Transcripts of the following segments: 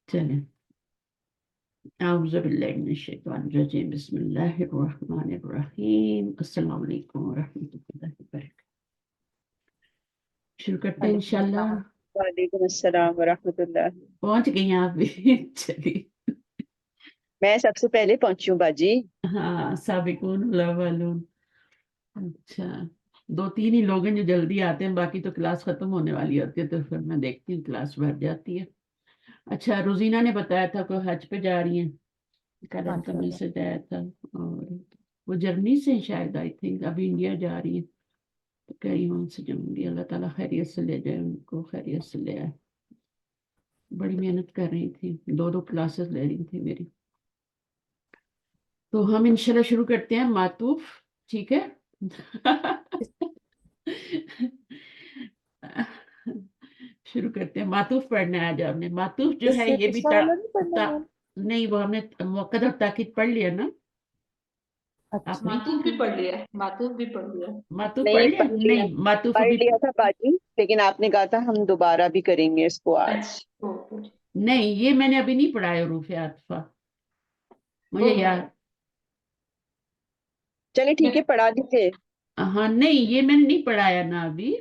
چلیں، اعوذ باللہ من الشیطان الرجیم، بسم اللہ الرحمن الرحیم، السلام علیکم ورحمۃ اللہ وبرکاتہ۔ شروع کرتے ہیں وعلیکم انشاءاللہ۔ السلام۔ وعلیکم السلام ورحمۃ اللہ۔ پہنچ گئی ہیں آپ بھی؟ چلیے، میں سب سے پہلے پہنچی ہوں باجی۔ ہاں، سابقون الاولون۔ اچھا، دو تین ہی لوگ ہیں جو جلدی آتے ہیں، باقی تو کلاس ختم ہونے والی ہوتی ہے، تو پھر میں دیکھتی ہوں کلاس بھر جاتی ہے۔ اچھا، روزینہ نے بتایا تھا کوئی حج پہ جا رہی ہیں، کل ان کا ماشاء اللہ۔ میسج آیا تھا، اور وہ جرمنی سے ہیں شاید، آئی تھنک ابھی انڈیا جا رہی ہیں، تو کہیں ان سے جاؤں گی، اللہ تعالیٰ خیریت سے لے جائے، ان کو خیریت سے لے آئے۔ بڑی محنت کر رہی تھی، دو دو کلاسز لے رہی تھی میری۔ تو ہم انشاءاللہ شروع کرتے ہیں معطوف، ٹھیک ہے؟ شروع کرتے ہیں، معطوف پڑھنا ہے آج آپ نے۔ معطوف جو اس ہے سے یہ بھی پچھلا والا نہیں پڑھنا میم؟ نہیں، وہ ہم نے موقع اور تاکید پڑھ لیا نا، آپ اچھا، نے معطوف بھی پڑھ لیا ہے، معطوف بھی پڑھ لیا ہے۔ معطوف پڑھ نہیں لیا؟ پڑھ لیا، نہیں، معطوف پڑھ ابھی لیا تھا باجی، لیکن آپ نے کہا تھا ہم دوبارہ بھی کریں گے اس کو آج۔ اچھا، اوکے نہیں، یہ میں نے ابھی نہیں پڑھا ہے حروف عاطفہ، مجھے یاد۔ چلے ٹھیک ہے، پڑھا دیجیے۔ ہاں نہیں، یہ میں نے نہیں پڑھایا نا ابھی۔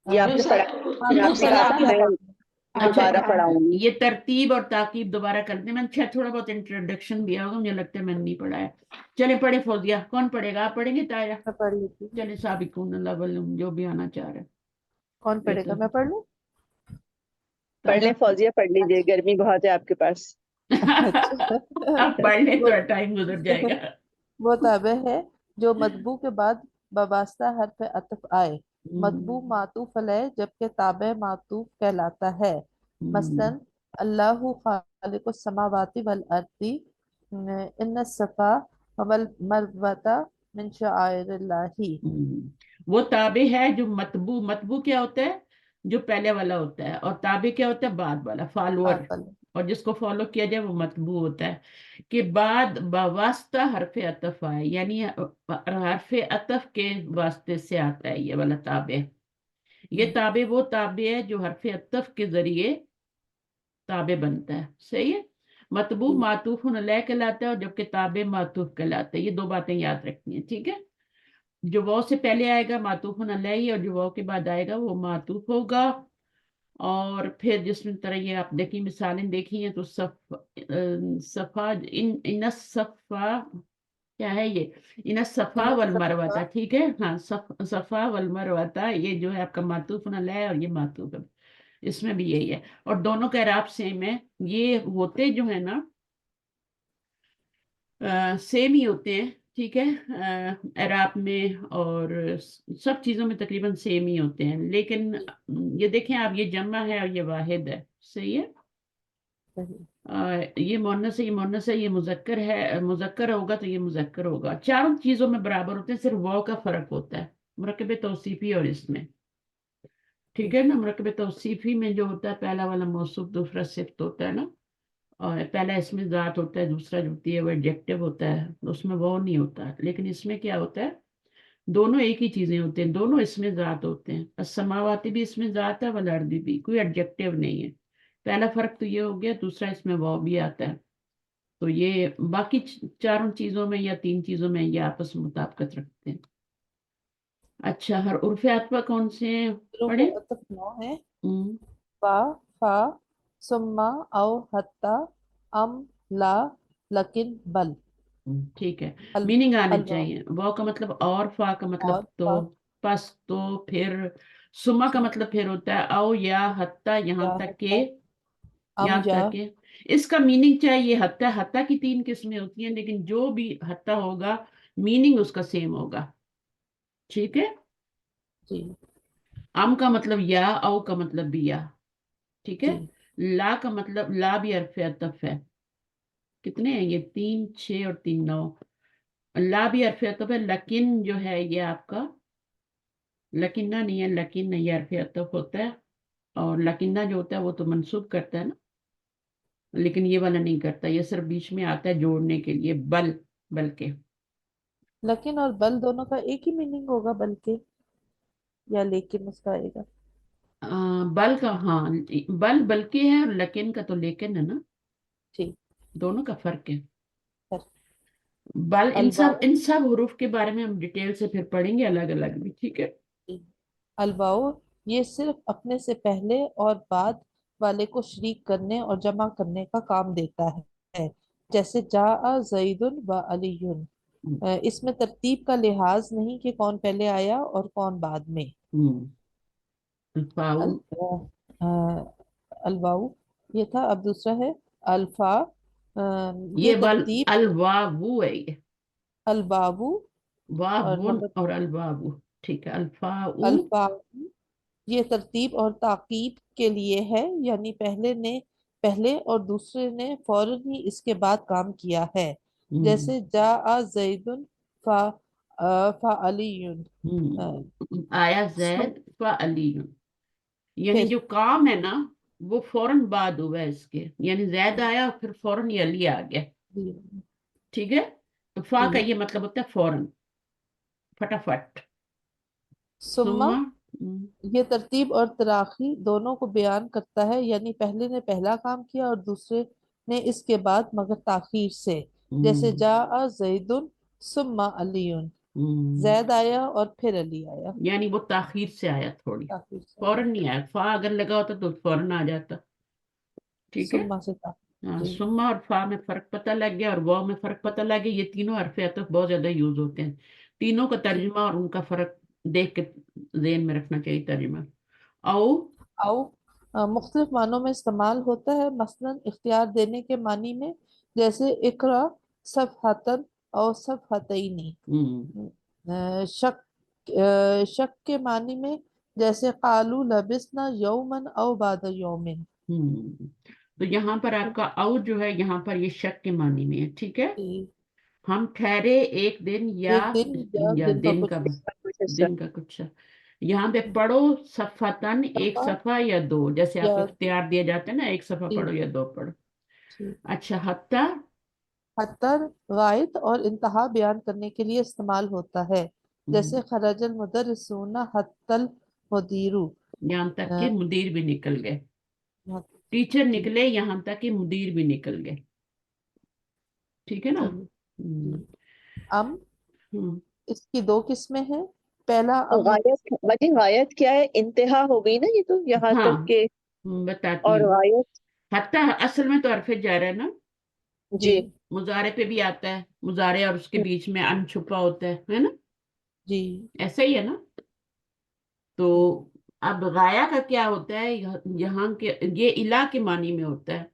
یہ آپ نے پڑھا، ہم آپ نے کہا تھا ثلاثیہ میں پڑھ اچھا، دوبارہ پڑھاؤں گی۔ یہ ترتیب اور تعقیب دوبارہ کرتے ہیں، میں نے تھوڑا بہت انٹروڈکشن دیا ہوگا، مجھے لگتا ہے میں نے نہیں پڑھایا۔ چلے پڑھے فوزیہ، کون پڑھے گا؟ آپ پڑھیں گے طاہرہ؟ میں پڑھ لیتی ہوں۔ چلے سابقون الاولون، جو بھی آنا چاہ رہے کون پڑھے گا؟ میں پڑھ لوں؟ پڑھ لیں فوزیہ، پڑھ لیجیے، گرمی بہت ہے آپ کے پاس۔ اچھا۔ آپ پڑھ لیں، وہ تھوڑا ٹائم گزر جائے گا۔ وہ تابع ہے جو مطبوع کے بعد وابستہ حرف عطف آئے، مطبوع معطوف علیہ جبکہ تابع معطوف کہلاتا ہے۔ مثلا اللہ خالق السماوات والارض ان الصفا والمروۃ من شعائر اللہ۔ وہ تابع ہے جو مطبوع، مطبوع کیا ہوتا ہے؟ جو پہلے والا ہوتا ہے، اور تابع کیا ہوتا ہے؟ بعد والا، فالوور، بات والا۔ اور جس کو فالو کیا جائے وہ مطبوع ہوتا ہے، کہ بعد بواسطہ حرف عطف آئے، یعنی حرف عطف کے واسطے سے آتا ہے یہ والا تابع۔ یہ تابع وہ تابع ہے جو حرف عطف کے ذریعے تابع بنتا ہے، صحیح ہے؟ مطبوع معطوف علیہ کہلاتا ہے، اور جبکہ تابع معطوف کہلاتا ہے۔ یہ دو باتیں یاد رکھنی ہیں، ٹھیک ہے؟ جو واو سے پہلے آئے گا معطوف علیہ، اور جو واو کے بعد آئے گا وہ معطوف ہوگا۔ اور پھر جس میں طرح یہ آپ دیکھیں، مثالیں دیکھی ہیں، تو صفا، ان الصفا کیا ہے یہ؟ ان الصفا ان والمروہ، الصفا ٹھیک ہے؟ ہاں، صفا والمروہ، یہ جو ہے آپ کا معطوف علیہ ہے، اور یہ معطوف ہے، اس میں بھی یہی ہے، اور دونوں کا اعراب سیم ہے۔ یہ ہوتے جو ہے نا سیم ہی ہوتے ہیں، ٹھیک ہے؟ اعراب میں اور سب چیزوں میں تقریباً سیم ہی ہوتے ہیں، لیکن یہ دیکھیں آپ، یہ جمع ہے اور یہ واحد ہے، صحیح ہے؟ صحیح۔ یہ مؤنث ہے، یہ مؤنث ہے، یہ مذکر ہے، مذکر ہوگا تو یہ مذکر ہوگا، چاروں چیزوں میں برابر ہوتے ہیں، صرف واو کا فرق ہوتا ہے مرکب توصیفی اور اس میں، ٹھیک ہے نا؟ مرکب توصیفی میں جو ہوتا ہے پہلا والا موصوف، دوسرا صفت ہوتا ہے نا، اور پہلا اس میں ذات ہوتا ہے، دوسرا جو ہوتی ہے وہ ایڈجیکٹو ہوتا ہے، اس میں وہ نہیں ہوتا، لیکن اس میں کیا ہوتا ہے؟ دونوں ایک ہی چیزیں ہوتے ہیں، دونوں اس میں ذات ہوتے ہیں، السماواتی بھی اس میں ذات ہے، والارض بھی، کوئی ایڈجیکٹو نہیں ہے۔ پہلا فرق تو یہ ہو گیا، دوسرا اس میں وہ بھی آتا ہے، تو یہ باقی چاروں چیزوں میں یا تین چیزوں میں یہ آپس میں مطابقت رکھتے ہیں۔ اچھا، ہر عرف عطفہ کون سے ہیں؟ حروف پڑھیں۔ عطف 9 ہے: ہم، فا، فا، ثم، او، حتی، ام، لا، لیکن، بل۔ ٹھیک ہے، میننگ آنے الواو چاہیے۔ واو کا مطلب اور، فا کا مطلب اور، تو، فا، پس تو، پھر، سما کا مطلب پھر ہوتا ہے او یا حتیٰ، یہاں یا، تک کہ، حتی، ام، یہاں جا۔ تک کہ۔ اس کا میننگ چاہیے حتیٰ، حتیٰ کی تین قسمیں ہوتی ہیں، لیکن جو بھی حتیٰ ہوگا میننگ اس کا سیم ہوگا، ٹھیک ہے؟ جی ام کا مطلب یا، او کا مطلب بھی یا، ٹھیک ہے؟ جی لا کا مطلب، لا بھی حرف عطف ہے، کتنے ہیں یہ؟ 3 6 اور 3 9۔ لا بھی حرف عطف ہے، لیکن جو ہے یہ آپ کا لکنہ نہیں ہے، لیکن یہ حرف عطف ہوتا ہے، اور لکنہ جو ہوتا ہے وہ تو منصوب کرتا ہے نا، لیکن یہ والا نہیں کرتا، یہ صرف بیچ میں آتا ہے جوڑنے کے لیے، بلکہ۔ لیکن اور بل دونوں کا ایک ہی میننگ ہوگا، بلکہ یا لیکن اس کا آئے گا؟ बल का, हाँ, बल बल्कि है और लेकिन का तो लेकिन है ना, ठीक दोनों का फर्क है। है। बल अलवाउ इन सब हुरूफ के बारे में हम डिटेल से फिर पढ़ेंगे अलग अलग भी, ठीक है। अलवाउ ये सिर्फ अपने से पहले और बाद वाले को शरीक करने और जमा करने का काम देता है। जैसे जा जईदुन व अलीयुन। हम्म इसमें तरतीब का लिहाज नहीं कि कौन पहले आया और कौन बाद में। हम्म, अल, फाउ, अलवाउ ये था। अब दूसरा है अल्फा। ये ये बल तरतीब अलवावु है ये, अलबाबू। और वावुन नंबर और अलवावु, ठीक है, अल्फाउ। अल्फा ये तरतीब और ताकीब के लिए है, यानी पहले ने पहले और दूसरे ने फौरन ही इसके बाद काम किया है। हम्म जैसे जा जैदुन फा फा अलीयुन। अ, आया सुम जैद व अलीयुन, यानी फिर जो काम है ना वो फौरन बाद हुआ है इसके, यानी जैद आया और फिर फौरन ये अली आ गया, ठीक है। तो फा का जी ये मतलब होता है फौरन, फटाफट। सुम्मा सुम्मा, ये तरतीब और तराखी दोनों को बयान करता है, यानी पहले ने पहला काम किया और दूसरे ने इसके बाद मगर ताखीर से। जैसे हम्म, जा जैदुन सुम्मा अलीयुन। हम्म, जैद आया और फिर अली आया। यानी वो ताखीर से आया थोड़ी, ताखीर से आया। फौरन नहीं आया, फा अगर लगा होता तो फौरन आ जाता, ठीक है। सुम्मा से ताखीर हाँ, जी। सुम्मा और फा में फर्क पता लग गया और वाव में फर्क पता लग गया, ये तीनों हरफ अतफ बहुत ज्यादा यूज होते हैं, तीनों का जी तर्जुमा और उनका फर्क देख के ज़हन में रखना चाहिए तर्जुमा। औ, आओ मुख्तलिफ मानों में इस्तेमाल होता है, मसलन इख्तियार देने के मानी में। जैसे इकरा सफ़हतन और सफ़हतैनी। हम्म शक शक के मानी में, जैसे कालू लबिसना यौमन औ बाद यौमिन। हम्म, तो यहाँ पर आपका औ जो है यहाँ पर ये शक के मानी में है, ठीक है। जी, हम ठहरे एक दिन एक दिन या या दिन का दिन कुछ का, कुछ हिस्सा। दिन का कुछ, यहाँ पे पढ़ो सफ़तन, एक सफ़ा सफ़ा या दो, जैसे या आपको इख्तियार दिया जाता है ना, एक सफ़ा जी पढ़ो या दो पढ़ो। जी। अच्छा, हत्ता, हतर गायत और इंतहा बयान करने के लिए इस्तेमाल होता है। हम्म, जैसे खरजल मुदर्रिसूना हत्तल मुदीरू। यहाँ तक कि अ, मुदीर भी निकल गए, हाँ, टीचर जी निकले, यहाँ तक कि मुदीर भी निकल गए, ठीक है ना। चलिए हम्म जी। अम हम्म, इसकी दो किस्में हैं। पहला तो अम गायत बाजी, गायत क्या है? इंतहा हो गई ना ये तो, यहाँ हाँ, तक के। बताती और हूँ। गायत हत्ता असल में तो हरफ जार है ना, जी जी मुजारे पे भी आता है, मुजारे और उसके बीच में अन छुपा होता है ना, जी ऐसा ही है ना। तो अब गाया का क्या होता है, यहाँ के ये इला के मानी में होता है,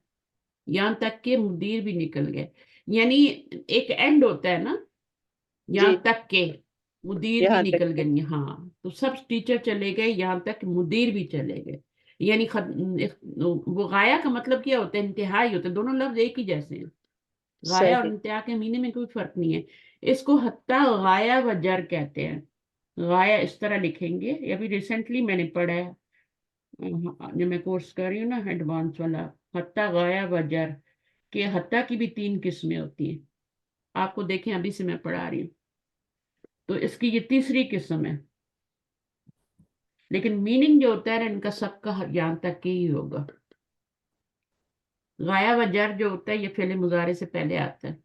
यहाँ तक के मुदीर भी निकल गए, यानी एक एंड होता है ना, जी, यहाँ तक के मुदीर भी यहाँ तक निकल के। गए, हाँ, तो सब टीचर चले गए, यहाँ तक मुदीर भी चले गए, यानी वो गाया का मतलब क्या होता है, इंतहाई होता है, दोनों लफ्ज एक ही जैसे हैं, गाया और सही। इंतहा के मीनिंग में कोई फर्क नहीं है। इसको हत्ता गाया व जर कहते हैं, गाया इस तरह लिखेंगे, ये अभी रिसेंटली मैंने पढ़ा है, जो मैं कोर्स कर रही हूँ ना एडवांस वाला, हत्ता गाया व जर, के हत्ता की भी तीन किस्में होती हैं, आपको देखें अभी से मैं पढ़ा रही हूँ, तो इसकी ये तीसरी किस्म है, लेकिन मीनिंग जो होता है ना इनका सबका यहाँ तक के ही होगा। गाया व जर जो होता है ये फेले मुजारे से पहले आता है,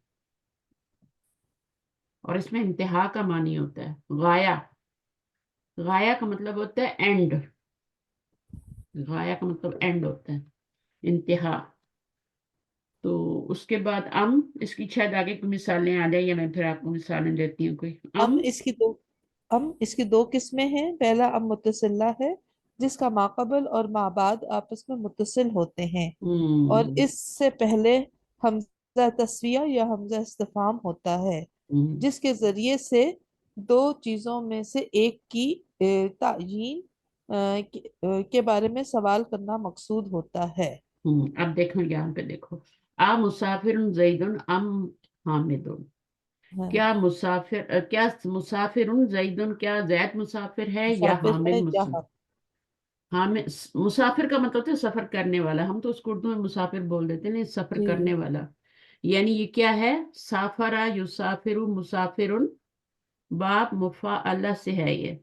और इसमें इंतहा का मानी होता है, गाया, गाया का मतलब होता है एंड, गाया का मतलब एंड होता है, इंतहा। तो उसके बाद इसकी शायद आगे कोई मिसालें आ जाए, या मैं फिर आपको मिसालें देती हूँ कोई। अम इसकी दो अम इसकी दो किस्में हैं। पहला अम मुत्तसिला है, जिसका माकबल और माबाद आपस में मुत्तसिल होते हैं और हम्म इससे पहले हमजा तस्विया या हमजा इस्तिफाम होता है, हम्म जिसके जरिए से दो चीजों में से एक की तायीन के बारे में सवाल करना मकसूद होता है। अब देखो यहाँ पे देखो, आ मुसाफिर जैदुन अम हामिदुन, हाँ, क्या मुसाफिर क्या मुसाफिर जैदुन, क्या जैद मुसाफिर है या मुसाफिर हामिद है या मुसाफिर। हामिद, मुसाफिर का मतलब होता है सफर करने वाला, हम तो उसको उर्दू में मुसाफिर बोल देते हैं, नहीं, सफर करने जी वाला, यानी ये क्या है, साफरा युसाफिरु मुसाफिरुन, बाप मुफा अल्लाह से है ये,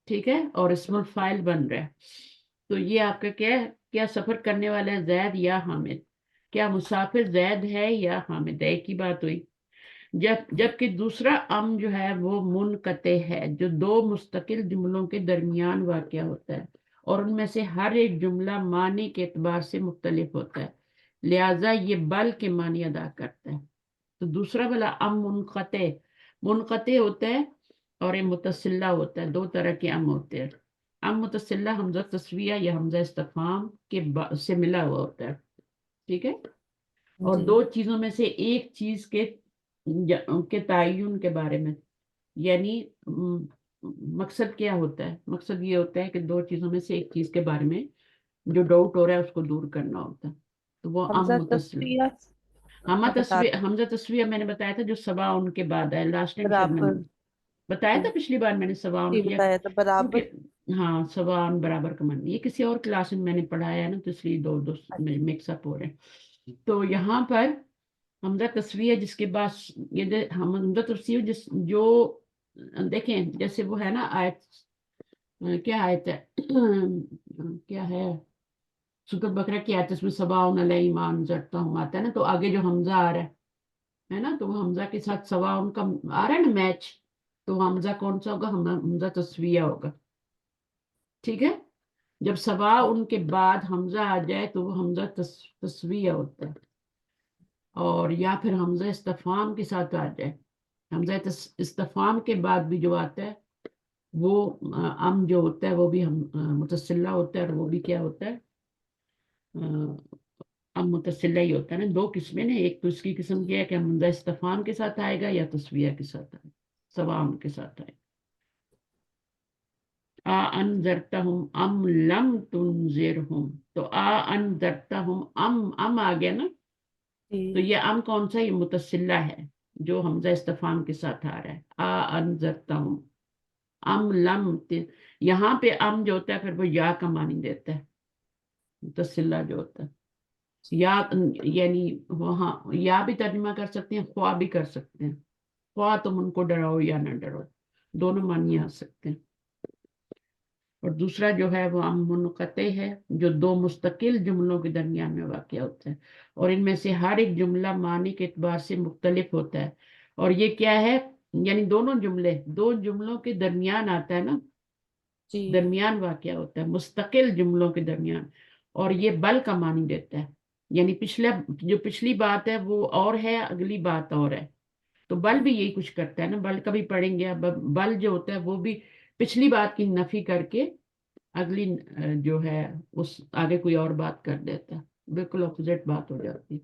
ठीक है, और इसमुल फाइल बन रहा है। تو یہ آپ کا کیا ہے؟ کیا سفر کرنے والا ہے زید یا حامد؟ کیا مسافر زید ہے یا حامد ہے؟ ایک ہی بات ہوئی. جبکہ دوسرا ام جو ہے وہ منقطع ہے، جو دو مستقل جملوں کے درمیان واقع ہوتا ہے اور ان میں سے ہر ایک جملہ معنی کے اعتبار سے مختلف ہوتا ہے، لہذا یہ بل کے معنی ادا کرتا ہے. تو دوسرا والا ام منقطع ہوتا ہے اور یہ متصلہ ہوتا ہے. دو طرح کے ام ہوتے ہیں. ام متصلہ حمزہ تسویہ یا حمزہ استفہام سے ملا ہوا ہوتا ہے، ٹھیک ہے، اور جی دو چیزوں میں سے ایک چیز کے تعین کے بارے میں. یعنی مقصد کیا ہوتا ہے؟ مقصد یہ ہوتا ہے کہ دو چیزوں میں سے ایک چیز کے بارے میں جو ڈاؤٹ ہو رہا ہے اس کو دور کرنا ہوتا ہے. تو وہ ام حمزہ متصل. تصفیہ بتا حمزہ تسویہ میں نے بتایا تھا جو سوا ان کے بعد ہے، لاسٹ ٹائم شاید میں نے برابر. بتایا جی تھا، پچھلی بار میں نے سوا ان جی کیا، بتایا تھا برابر. کیونکہ ہاں سوا ان برابر کا معنی، یہ کسی اور کلاس میں نے پڑھایا ہے نا، تو اس لیے دو مکس اپ ہو رہے ہیں. تو یہاں پر حمزہ تسویہ جس کے بعد حمزہ تسویہ جو دیکھیں جیسے وہ ہے نا آیت، کیا آیت ہے کیا ہے، سورۃ البقرہ کی آیت، اس میں سواء علیہم انذرتہم آتا ہے نا، تو آگے جو حمزہ آ رہا ہے نا، تو وہ حمزہ کے ساتھ سواء کا آ رہا ہے نا میچ، تو حمزہ کون سا ہوگا؟ حمزہ تسویہ ہوگا، ٹھیک ہے. جب سواء ان کے بعد حمزہ آ جائے تو وہ حمزہ تسویہ ہوتا ہے. اور یا پھر حمزہ استفہام کے ساتھ آ جائے، حمزہ استفہام کے بعد بھی جو آتا ہے وہ ام جو ہوتا ہے وہ بھی متصلہ ہوتا ہے، اور وہ بھی کیا ہوتا ہے؟ ام متصلہ ہی ہوتا ہے نا. دو قسمیں نے، ایک تو اس کی قسم کیا ہے کہ حمزہ استفہام کے ساتھ آئے گا یا تسویہ کے ساتھ آئے گا، سوام کے ساتھ آئے گا. انذرتہم ام لم تنذرہم، تو انذرتہم ام آ گیا نا، تو جی یہ ام کون سا؟ یہ متصلہ ہے جو حمزہ استفہام کے ساتھ آ رہا ہے. انذرتہم ام لم یہاں پہ ام جو ہوتا ہے پھر وہ یا کا معنی دیتا ہے، متصلہ جو ہوتا ہے یا، یعنی وہاں یا بھی ترجمہ کر سکتے ہیں، خواہ بھی کر سکتے ہیں، خواہ تم ان کو ڈراؤ یا نہ ڈراؤ، دونوں معنی آ سکتے ہیں. اور دوسرا جو ہے وہ ام منقطع ہے، جو دو مستقل جملوں کے درمیان میں واقع ہوتا ہے اور ان میں سے ہر ایک جملہ معنی کے اعتبار سے مختلف ہوتا ہے. اور یہ کیا ہے؟ یعنی دو جملوں کے درمیان آتا ہے نا، جی درمیان واقع ہوتا ہے، مستقل جملوں کے درمیان، اور یہ بل کا معنی دیتا ہے. یعنی پچھلی بات ہے وہ اور ہے، اگلی بات اور ہے، تو بل بھی یہی کچھ کرتا ہے نا. بل کبھی پڑھیں گے، بل جو ہوتا ہے وہ بھی پچھلی بات کی نفی کر کے اگلی جو ہے اس آگے کوئی اور بات کر دیتا ہے، بالکل اپوزٹ بات ہو جاتی ہے.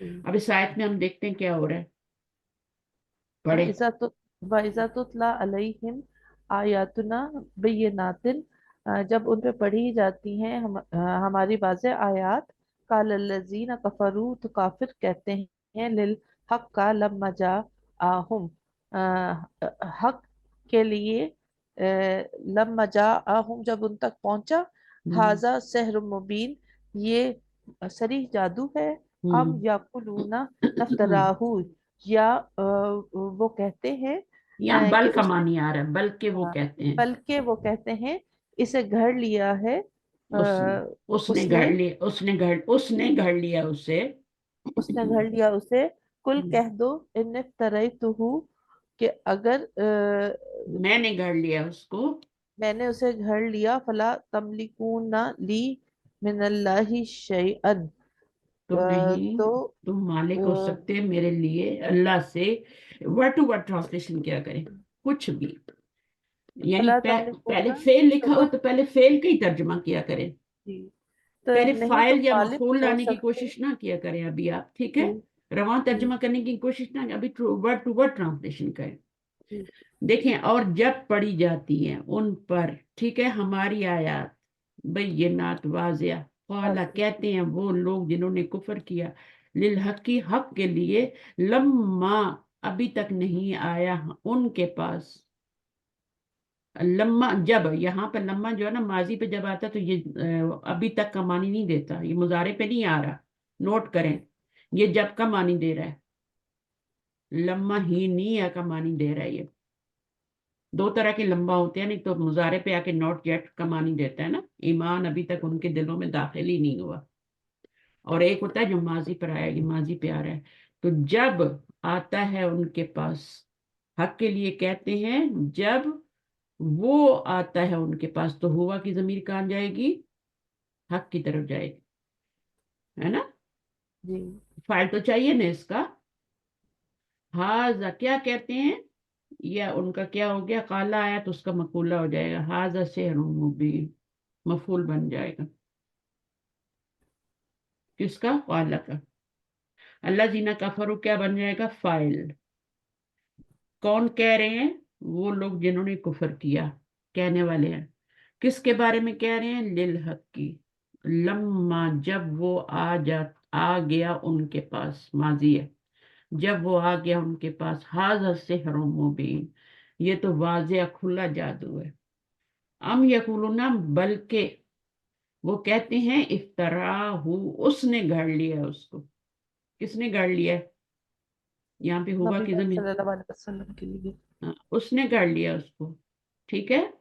جی. اب اس آیت میں ہم دیکھتے ہیں کیا ہو رہا ہے، پڑھے. وَإِذَا تُتْلَى عَلَيْهِمْ آیاتنا بینات، جب ان پہ پڑھی جاتی ہیں ہماری واضح آیات، قال الذین کفروا، تو کافر کہتے ہیں، للحق کا لما جاءہم، حق کے لیے، لما جاءہم جب ان تک پہنچا، ھذا سحر مبین، یہ صریح جادو ہے، ام یقولون نفتراہ، یا وہ کہتے ہیں یہاں بل کہ کا معنی آ رہا ہے، بلکہ وہ ہاں، کہتے ہیں، بلکہ وہ کہتے ہیں اسے گھڑ لیا ہے، اس نے اس نے گھڑ لیا اسے. گھڑ لیا اسے. کل کہہ دو ان افتریتہ، کہ اگر میں نے گھڑ لیا اس کو، میں نے اسے گھڑ لیا، فلا تملکون لی من اللہ شیئا، تم نہیں، تو تم مالک ہو سکتے میرے لیے اللہ سے. ورڈ ٹو ورڈ ٹرانسلیشن کیا کریں، کچھ بھی، یعنی فلا پہلے تملکون، فعل لکھا تو ہو تو پہلے فعل کا ہی ترجمہ کیا کریں، جی تو پہلے نہیں تم فائل یا مالک مفعول ہو لانے کی سکتے. کوشش نہ کیا کریں ابھی آپ، ٹھیک ہے، جی رواں جی ترجمہ کرنے کی کوشش نہ، ابھی ورڈ ٹو ورڈ ٹرانسلیشن کریں. جی دیکھیں، اور جب پڑھی جاتی ہیں ان پر، ٹھیک ہے، ہماری آیات بینات واضح، قالا واضح. کہتے ہیں وہ لوگ جنہوں نے کفر کیا، للحق حق کے لیے، لما ابھی تک نہیں آیا ان کے پاس. لما جب، یہاں پر لما جو ہے نا ماضی پہ جب آتا تو یہ ابھی تک کا معنی نہیں دیتا، یہ مضارع پہ نہیں آ رہا، نوٹ کریں، یہ جب کا معنی دے رہا ہے، لما ہی نہیں کا معنی دے رہا ہے یہ. दो तरह के लंबा होते हैं, नहीं तो मुजारे पे आके नॉट येट का मानी देता है ना, ईमान अभी तक उनके दिलों में दाखिल ही नहीं हुआ। और एक होता है जो माजी पर आएगी, माजी पे आ रहा है। तो जब आता है उनके पास, हक के लिए कहते हैं जब वो आता है उनके पास, तो हुआ की जमीर कहाँ जाएगी? हक की तरफ जाएगी, है ना। जी। फाइल तो चाहिए ना इसका। हाजा क्या कहते हैं, या उनका क्या हो गया, काला आया तो उसका मकूला हो जाएगा, हाजा से मुबीन, मफूल बन जाएगा किसका? काला का। अल्लाह जीना कफरू क्या बन जाएगा? फाइल। कौन कह रहे हैं? वो लोग जिन्होंने कुफर किया, कहने वाले हैं। किसके बारे में कह रहे हैं? लिल हक की। लम्मा जब वो आ गया उनके पास, माजी है, जब वो आ गया उनके पास, हाजा सिहर मुबीन, ये तो वाज़ेह खुला जादू है। अम यकुलूना, बल्कि वो कहते हैं, इफ्तराहु, उसने गढ़ लिया उसको। किसने गढ़ लिया है? यहाँ पे हुआ नबी कि पाक जमीन, सल्लल्लाहु अलैहि वसल्लम के लिए। हाँ, उसने गढ़ लिया उसको। ठीक है।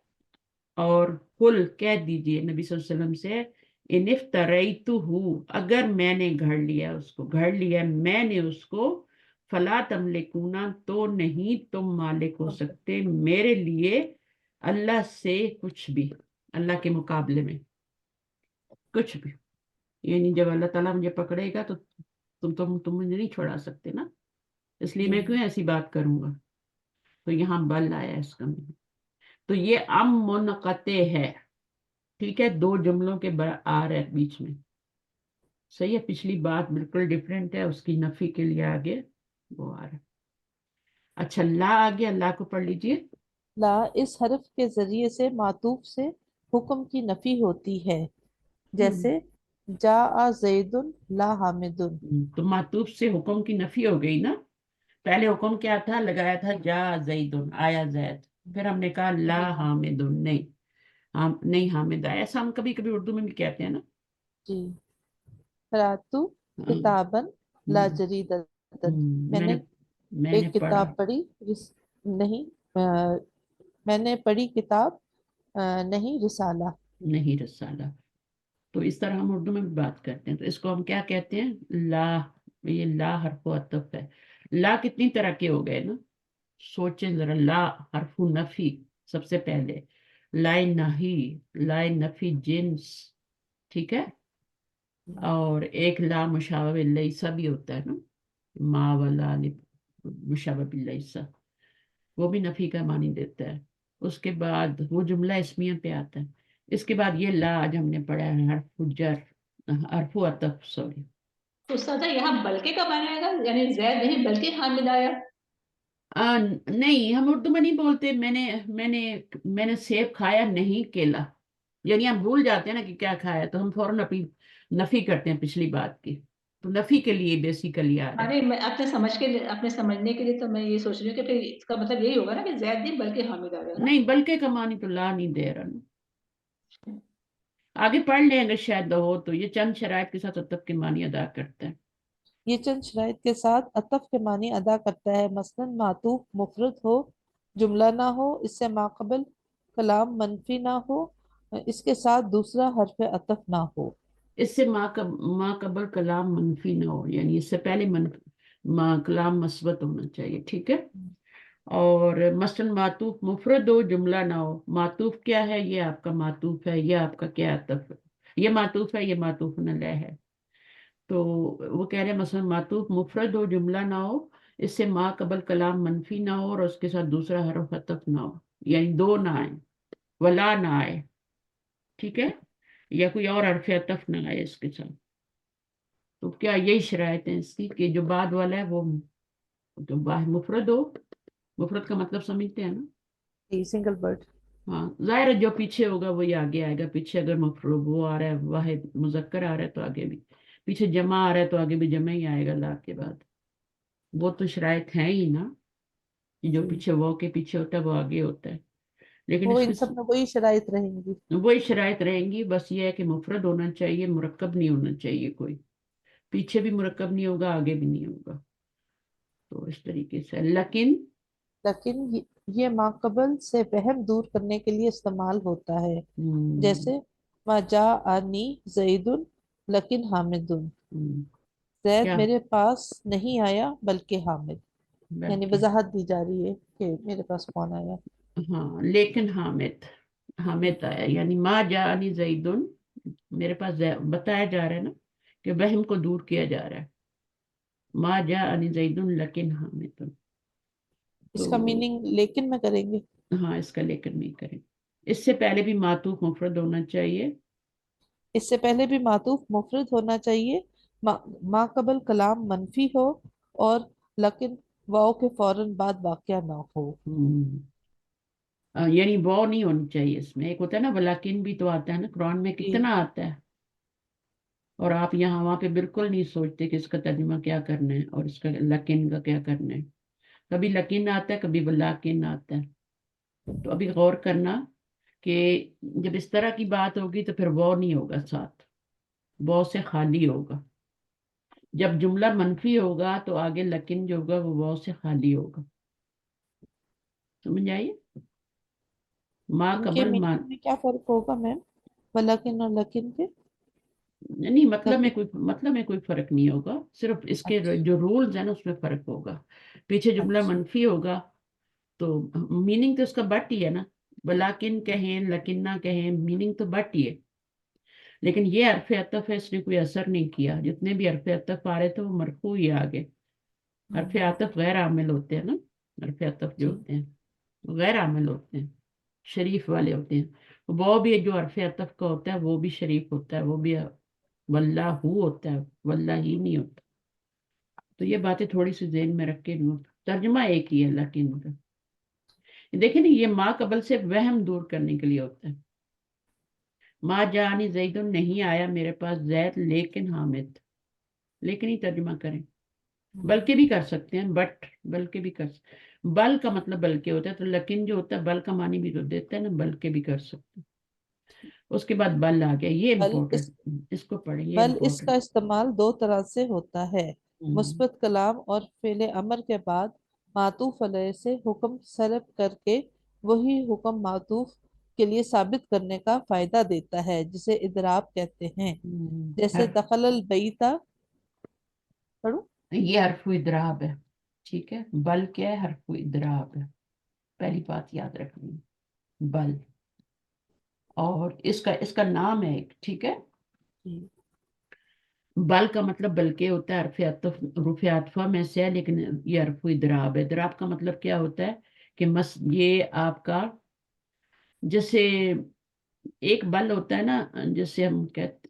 और कुल कह दीजिए नबी सल्लल्लाहु अलैहि वसल्लम से, इनिफ्तरैतुहु, अगर मैंने गढ़ लिया उसको, गढ़ लिया मैंने उसको, फला तमलिकूना, तो नहीं तुम मालिक हो सकते मेरे लिए अल्लाह से कुछ भी, अल्लाह के मुकाबले में कुछ भी। यानी जब अल्लाह ताला मुझे पकड़ेगा तो तुम मुझे नहीं छुड़ा सकते ना, इसलिए जी। मैं क्यों ऐसी बात करूंगा। तो यहाँ बल आया इसका में। तो ये अम मुनक़ते है, ठीक है, दो जुमलों के आ रहे हैं बीच में। सही है, पिछली बात बिल्कुल डिफरेंट है, उसकी नफी के लिए आगे वो आ रहा है। अच्छा, ला आ गया, ला को पढ़ लीजिए। ला इस हर्फ के जरिए से मातूफ से हुक्म की नफी होती है, हम्म जैसे जा आ जैदुन ला हामिदुन। तो मातूफ से हुक्म की नफी हो गई ना। पहले हुक्म क्या था, लगाया था जा जैदुन, आया जैद, फिर हमने कहा ला जी। हामिदुन, नहीं, हम नहीं हामिद आया। ऐसा हम कभी कभी उर्दू में भी कहते हैं ना। जी। करातू हाँ, किताबन ला हम्म, जरीदतन। मैंने मैंने एक पढ़ा, किताब पढ़ी नहीं, मैंने पढ़ी किताब, नहीं रिसाला। नहीं रसाला। तो इस तरह हम उर्दू में भी बात करते हैं, तो इसको हम क्या कहते हैं? ला। ये ला हरफ अतफ है। ला कितनी तरह के हो गए ना, सोचें जरा। ला हरफु नफी सबसे पहले, लाए नही, लाए नफी जिन्स, ठीक है। और एक ला मुशाबह लैसा भी होता है ना, मा वाला मुशाबह लैसा, वो भी नफी का मानी देता है। उसके बाद वो जुमला इसमिया पे आता है। इसके बाद ये ला आज हमने पढ़ा है, हरफु जर, हरफु अतफ, सॉरी। तो सादा यहाँ बल्कि कब आएगा, यानी जैद नहीं बल्कि हामिद आया। नहीं, हम उर्दू में नहीं बोलते मैंने मैंने मैंने सेब खाया नहीं केला। यानी हम भूल जाते हैं ना कि क्या खाया, तो हम फौरन अपनी नफी करते हैं पिछली बात की। तो नफी के लिए बेसिकली आ रहा है। अरे मैं अपने समझ के लिए, अपने समझने के लिए तो मैं ये सोच रही हूँ कि फिर इसका मतलब यही होगा ना कि जैद नहीं बल्कि हामिद आया ना। नहीं, बल्कि का मानी तो ला नहीं दे रहा ना। आगे पढ़ लें अगर शायद हो तो, ये चंद शराइत के साथ अतफ के मानी अदा करता है। ये चंद शराइत के साथ अतफ के मानी अदा करता है। मसलन मातूफ मुफरद हो, जुमला ना हो, इससे माकबल कलाम मनफी ना हो, इसके साथ दूसरा हर्फ अतफ ना हो। इससे माँ कबल कलाम मनफी ना हो, यानी इससे पहले माँ कलाम मस्बत होना चाहिए, ठीक है। और मसलन मातूफ मुफरद हो, जुमला ना हो। मातूफ क्या है? ये आपका मातूफ है, ये आपका क्या अतफ है, ये मातूफ है, ये मातूफ नलय है। तो वो कह रहे हैं मसलन मातूफ मुफरद हो, जुमला ना हो, इससे माँ कबल कलाम मनफी ना हो, और उसके साथ दूसरा हरफ अतफ ना हो, यानी दो ना आए, वला ना आए, ठीक है, या कोई और हरफ अतफ ना आए इसके साथ। तो क्या यही शरायत है इसकी, कि जो बाद वाला है वो जो मुफरद हो, मुफरद का मतलब समझते हैं ना। Single word. हाँ, जाहिर है जो पीछे होगा वही आगे आएगा। पीछे अगर मफरूब वो आ रहा है, वाहिद मुजक्कर आ रहा है, तो आगे भी, पीछे जमा आ रहा है तो आगे भी जमा ही आएगा ला के बाद। वो तो शरायत है ही ना, कि जो जी। पीछे वो के पीछे होता है वो आगे होता है। लेकिन वो इन इसकी सब में वही शराइत रहेंगी। वही शरायत रहेंगी, बस ये है कि मुफरद होना चाहिए, मुरक्कब नहीं होना चाहिए कोई। पीछे भी मुरक्कब नहीं होगा, आगे भी नहीं होगा। तो इस तरीके से लेकिन, लेकिन یہ ماقبل سے وہم دور کرنے کے لیے استعمال ہوتا ہے، جیسے ما جاءنی زید لیکن حامد، زید کیا میرے پاس نہیں آیا بلکہ حامد، یعنی بلکہ وضاحت دی جا رہی ہے کہ میرے پاس کون آیا۔ ہاں لیکن حامد آیا، یعنی ما جاءنی زیدن، میرے پاس بتایا جا رہا ہے نا کہ وہم کو دور کیا جا رہا ہے، ما جاءنی زیدن لیکن حامد، تو اس کا میننگ لیکن میں کریں گے؟ ہاں اس کا لیکن نہیں کریں، اس سے پہلے بھی معطوف مفرد ہونا چاہیے، اس سے پہلے بھی معطوف مفرد ہونا چاہیے، ما قبل کلام منفی ہو اور لیکن واؤ کے فوراً بعد واقعہ نہ ہو۔ یعنی وہ نہیں ہونی چاہیے اس میں، ایک ہوتا ہے نا ولیکن بھی تو آتا ہے نا قرآن میں، جی کتنا آتا ہے، اور آپ یہاں وہاں پہ بالکل نہیں سوچتے کہ اس کا ترجمہ کیا کرنا ہے اور اس کا لیکن کا کیا کرنا ہے، کبھی لیکن آتا ہے کبھی ولیکن آتا ہے، تو ابھی غور کرنا کہ جب اس طرح کی بات ہوگی تو پھر وہ نہیں ہوگا، ساتھ وہ سے خالی ہوگا، جب جملہ منفی ہوگا تو آگے لیکن جو ہوگا وہ سے خالی ہوگا، سمجھ آئیے، ما ان کے قبل ما، میننگ میں کیا فرق ہوگا میم، ولیکن اور لیکن کے؟ نہیں مطلب میں لیکن کوئی فرق نہیں ہوگا، صرف اس کے اچھا جو رولز ہیں نا اس میں فرق ہوگا، پیچھے جملہ اچھا منفی ہوگا تو میننگ تو اس کا بٹ ہی ہے نا، ولیکن کہیں لیکن نہ کہیں میننگ تو بٹ ہی ہے، لیکن یہ حرف عطف ہے، اس نے کوئی اثر نہیں کیا، جتنے بھی حرف عطف آ رہے تھے وہ مرفوع ہی آگے، حرف عطف غیر عامل ہوتے ہیں نا، حرف عطف جو جی ہوتے ہیں غیر عامل ہوتے ہیں، شریف والے ہوتے ہیں، وہ بھی جو حرف عطف کا ہوتا ہے وہ بھی شریف ہوتا ہے، وہ بھی واللہ ہوتا ہے، واللہ ہی نہیں ہوتا، تو یہ باتیں تھوڑی سی ذہن میں رکھ کے ترجمہ ایک ہی ہے لیکن کا، دیکھیں نا یہ ما قبل سے وہم دور کرنے کے لیے ہوتا ہے، ما جانی زید نہیں آیا میرے پاس زید لیکن حامد، لیکن ہی ترجمہ کریں، بلکہ بھی کر سکتے ہیں، بٹ بلکہ بھی کر سکتے، بل کا مطلب بلکہ ہوتا ہے، تو لیکن جو ہوتا ہے بل کا معنی بھی تو دیتا ہے نا، بلکہ بھی کر سکتے ہیں، اس کے بعد بل آ گیا، یہ بل اس امپورٹنٹ، اس کو پڑھیں، یہ بل اس کا امپورٹنٹ، استعمال دو طرح سے ہوتا ہے، مثبت کلام اور فعل امر کے بعد معطوف علیہ سے حکم سلب کر کے وہی حکم معطوف کے لیے ثابت کرنے کا فائدہ دیتا ہے، جسے اضراب کہتے ہیں، جیسے دخل البیتا، پڑھو، یہ حرف ادراب ہے، ٹھیک ہے، بل کیا ہے، حرف ادراب ہے، پہلی بات یاد رکھنی ہے، بل، اور اس کا نام ہے ایک، ٹھیک ہے، بل کا مطلب بلکہ ہوتا ہے، حرف عطفہ میں سے ہے، لیکن یہ حرف ادراب ہے، ادراب کا مطلب کیا ہوتا ہے کہ یہ آپ کا جیسے ایک بل ہوتا ہے نا، جیسے ہم کہتے،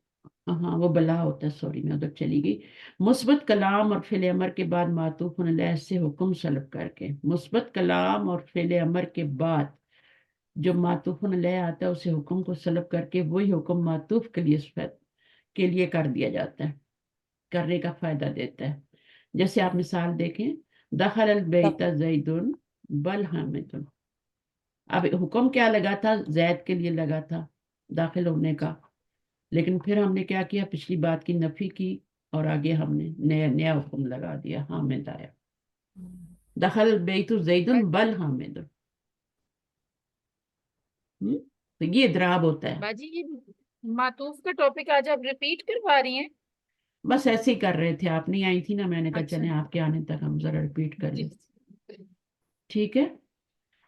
ہاں وہ بلا ہوتا ہے، سوری میں ادھر چلی گئی، مثبت کلام اور فعل امر کے بعد معطوف علیہ سے حکم سلب کر کے، مثبت کلام اور فعل امر کے بعد جو معطوف علیہ آتا ہے اسے حکم کو سلب کر کے وہی حکم معطوف کے لیے کر دیا جاتا ہے، کرنے کا فائدہ دیتا ہے، جیسے آپ مثال دیکھیں، دخل البیت زید بل حامد، اب حکم کیا لگا تھا، زید کے لیے لگا تھا داخل ہونے کا، لیکن پھر ہم نے کیا کیا، پچھلی بات کی نفی کی اور آگے ہم نے نیا حکم لگا دیا، حامد آیا، دخل البیت زید بل حامد، تو یہ اضراب ہوتا ہے، باجی یہ معطوف کا ٹاپک آج آپ ریپیٹ کروا رہی ہیں؟ بس ایسے ہی کر رہے تھے، آپ نہیں آئی تھی نا، میں نے کہا اچھا چلیں آپ کے آنے تک ہم ذرا ریپیٹ کر جی لیں، ٹھیک ہے،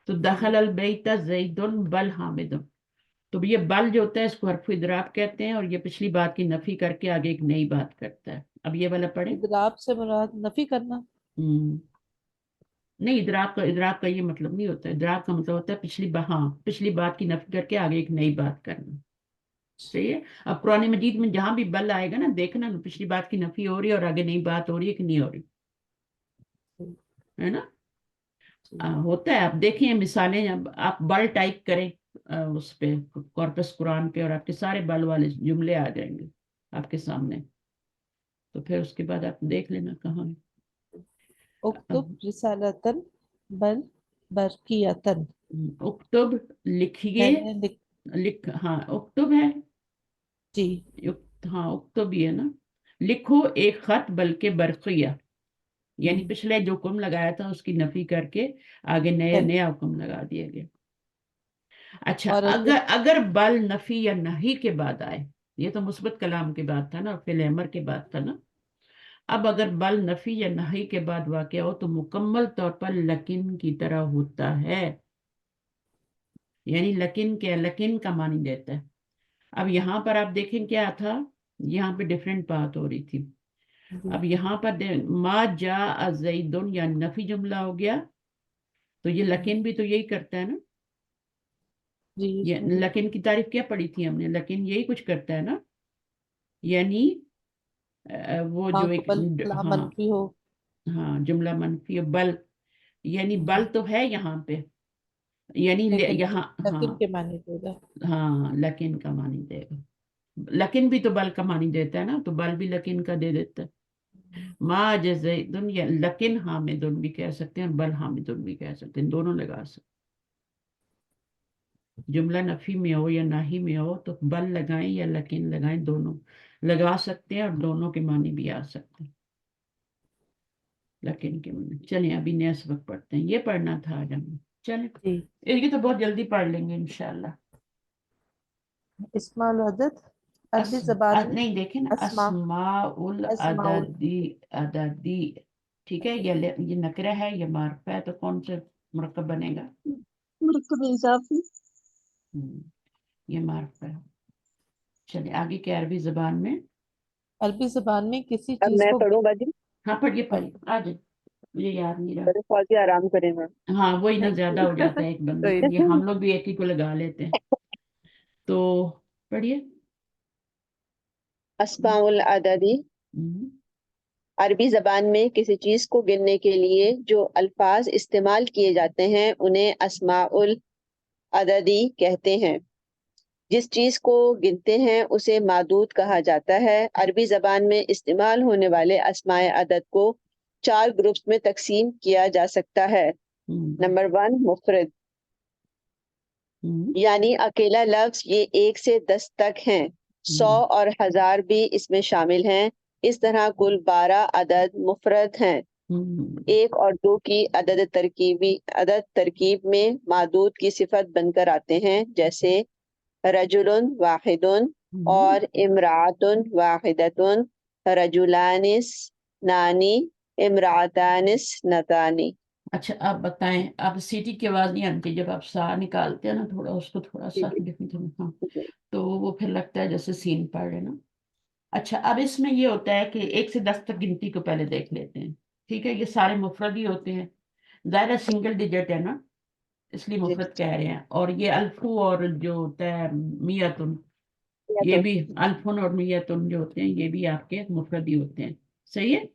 تو دخل البیت زید بل حامد، تو یہ بل جو ہوتا ہے اس کو حرف ادراب کہتے ہیں، اور یہ پچھلی بات کی نفی کر کے آگے ایک نئی بات کرتا ہے، اب یہ والا پڑھیں، اضراب سے مراد نفی کرنا؟ نہیں، ادراک کا یہ مطلب نہیں ہوتا، ادراک کا مطلب ہوتا ہے پچھلی بات کی نفی کر کے آگے ایک نئی بات کرنا، صحیح ہے، اب قرآن مجید میں جہاں بھی بل آئے گا نا، دیکھنا پچھلی بات کی نفی ہو رہی ہے اور آگے نئی بات ہو رہی ہے کہ نہیں ہو رہی ہے نا، ہوتا ہے، آپ دیکھیں مثالیں، اب آپ بل ٹائپ کریں اس پہ کارپس قرآن پہ، اور آپ کے سارے بل والے جملے آ جائیں گے آپ کے سامنے، تو پھر اس کے بعد آپ دیکھ لینا کہاں ہے، اکتب رسالتن بل برقیتن، اکتب لکھیے، میں نے ہاں اکتب ہے، جی ہاں اکتب بھی ہے نا، لکھو ایک خط بلکہ برقیہ، यानी पिछले जो हुक्म लगाया था उसकी नफी करके आगे नया हुक्म लगा दिया गया। अच्छा, और अगर अगर बल नफी या नहीं के बाद आए, ये तो मुस्बत कलाम के बाद था ना, फिल अमर के बाद था ना। अब अगर बल नफी या नहीं के बाद वाक़या हो तो मुकम्मल तौर पर लकिन की तरह होता है। यानी लकिन क्या, लकिन का मानी देता है। अब यहाँ पर आप देखें क्या था, यहाँ पे डिफरेंट बात हो रही थी। अब यहाँ पर मा जा अज़ैदुन या नफी जुमला हो गया, तो ये लकिन भी तो यही करता है ना। जी ये इसमें भी लकिन की तारीफ क्या पढ़ी थी हमने, लकिन यही कुछ करता है ना। यानी वो हाँ जो एक कबल ला हाँ, मनफी हो। हाँ जुमला मनफी बल, यानी बल हम्म, तो है यहाँ पे, यानी लेकिन यहाँ लकिन हाँ, के माने देगा। हाँ लकिन का मानी देगा। लकिन भी तो बल का मानी देता है ना, तो बल भी लकिन का दे देता है। मा जैदुन या लकिन हामिदुन भी कह सकते हैं, बल हामिदुन भी कह सकते हैं, दोनों लगा सकते। जुमला नफी में हो या नाही में हो तो बल लगाएं या लकिन लगाएं, दोनों लगा सकते हैं और दोनों के मानी भी आ सकते हैं। लकिन के मानी। चलिए अभी नया सबक पढ़ते हैं, ये पढ़ना था आज हमें। चलें, जी ये तो बहुत जल्दी पढ़ लेंगे इंशाल्लाह। इस्माउल अदद अरबी जबान में नहीं देखें ना, अस्मा अस्माउल अस्माउल अददी, अददी। ठीक है, ये नकरा है, ये मार्फा है, तो कौन से मुरक्कब बनेगा? मुरक्कब इजाफी। ये मार्फा है। चलिए आगे क्या अरबी जबान में? अरबी जबान में किसी अब चीज मैं को पढ़ूं बाजी? हाँ पढ़िए पढ़िए, आ जाए, मुझे याद नहीं रहा। चलो फौजी आराम करें ना। हाँ वही ना, ज्यादा हो जाता है एक बंदे कोई के लिए, हम लोग भी एक ही को लगा लेते हैं। तो पढ़िए। अस्माउल अददी। हम्म, अरबी जबान में किसी चीज को गिनने के लिए जो अल्फाज इस्तेमाल किए जाते हैं उन्हें अस्माउल अददी कहते हैं। जिस चीज को गिनते हैं उसे मादूद कहा जाता है। अरबी जबान में इस्तेमाल होने वाले अस्माए अदद को 4 ग्रुप्स में तकसीम किया जा सकता है। हम्म, नंबर 1 मुफरद, हम्म, यानी अकेला लफ्ज। ये 1 से 10 तक हैं। 100 हम्म, और 1000 भी इसमें शामिल हैं। इस तरह कुल 12 अदद मुफरद हैं। हम्म, 1 और 2 की अदद तरकीब में मादूद की सिफत बनकर आते हैं, जैसे रजुलन वाहिदुन हम्म। और इमरातुन वाहिदतुन, रजुलानिस नानी, इमरातानिस नतानी। अच्छा अब बताएं, अब सीटी की आवाज नहीं आती जब आप सा निकालते हैं ना, थोड़ा उसको थोड़ा जी सा डिफरेंट, हाँ, जी तो वो फिर लगता है जैसे सीन पढ़ रहे ना। अच्छा, अब इसमें ये होता है कि 1 से 10 तक गिनती को पहले देख लेते हैं। ठीक है, ये सारे मुफरद ही होते हैं, ज़ाहिर है सिंगल डिजिट है ना, इसलिए जी मुफरत कह रहे हैं। और ये अल्फू और जो होता है मियातुन, या ये तो भी अल्फुन और मियातुन जो होते हैं ये भी आपके मुफरद ही होते हैं। सही है,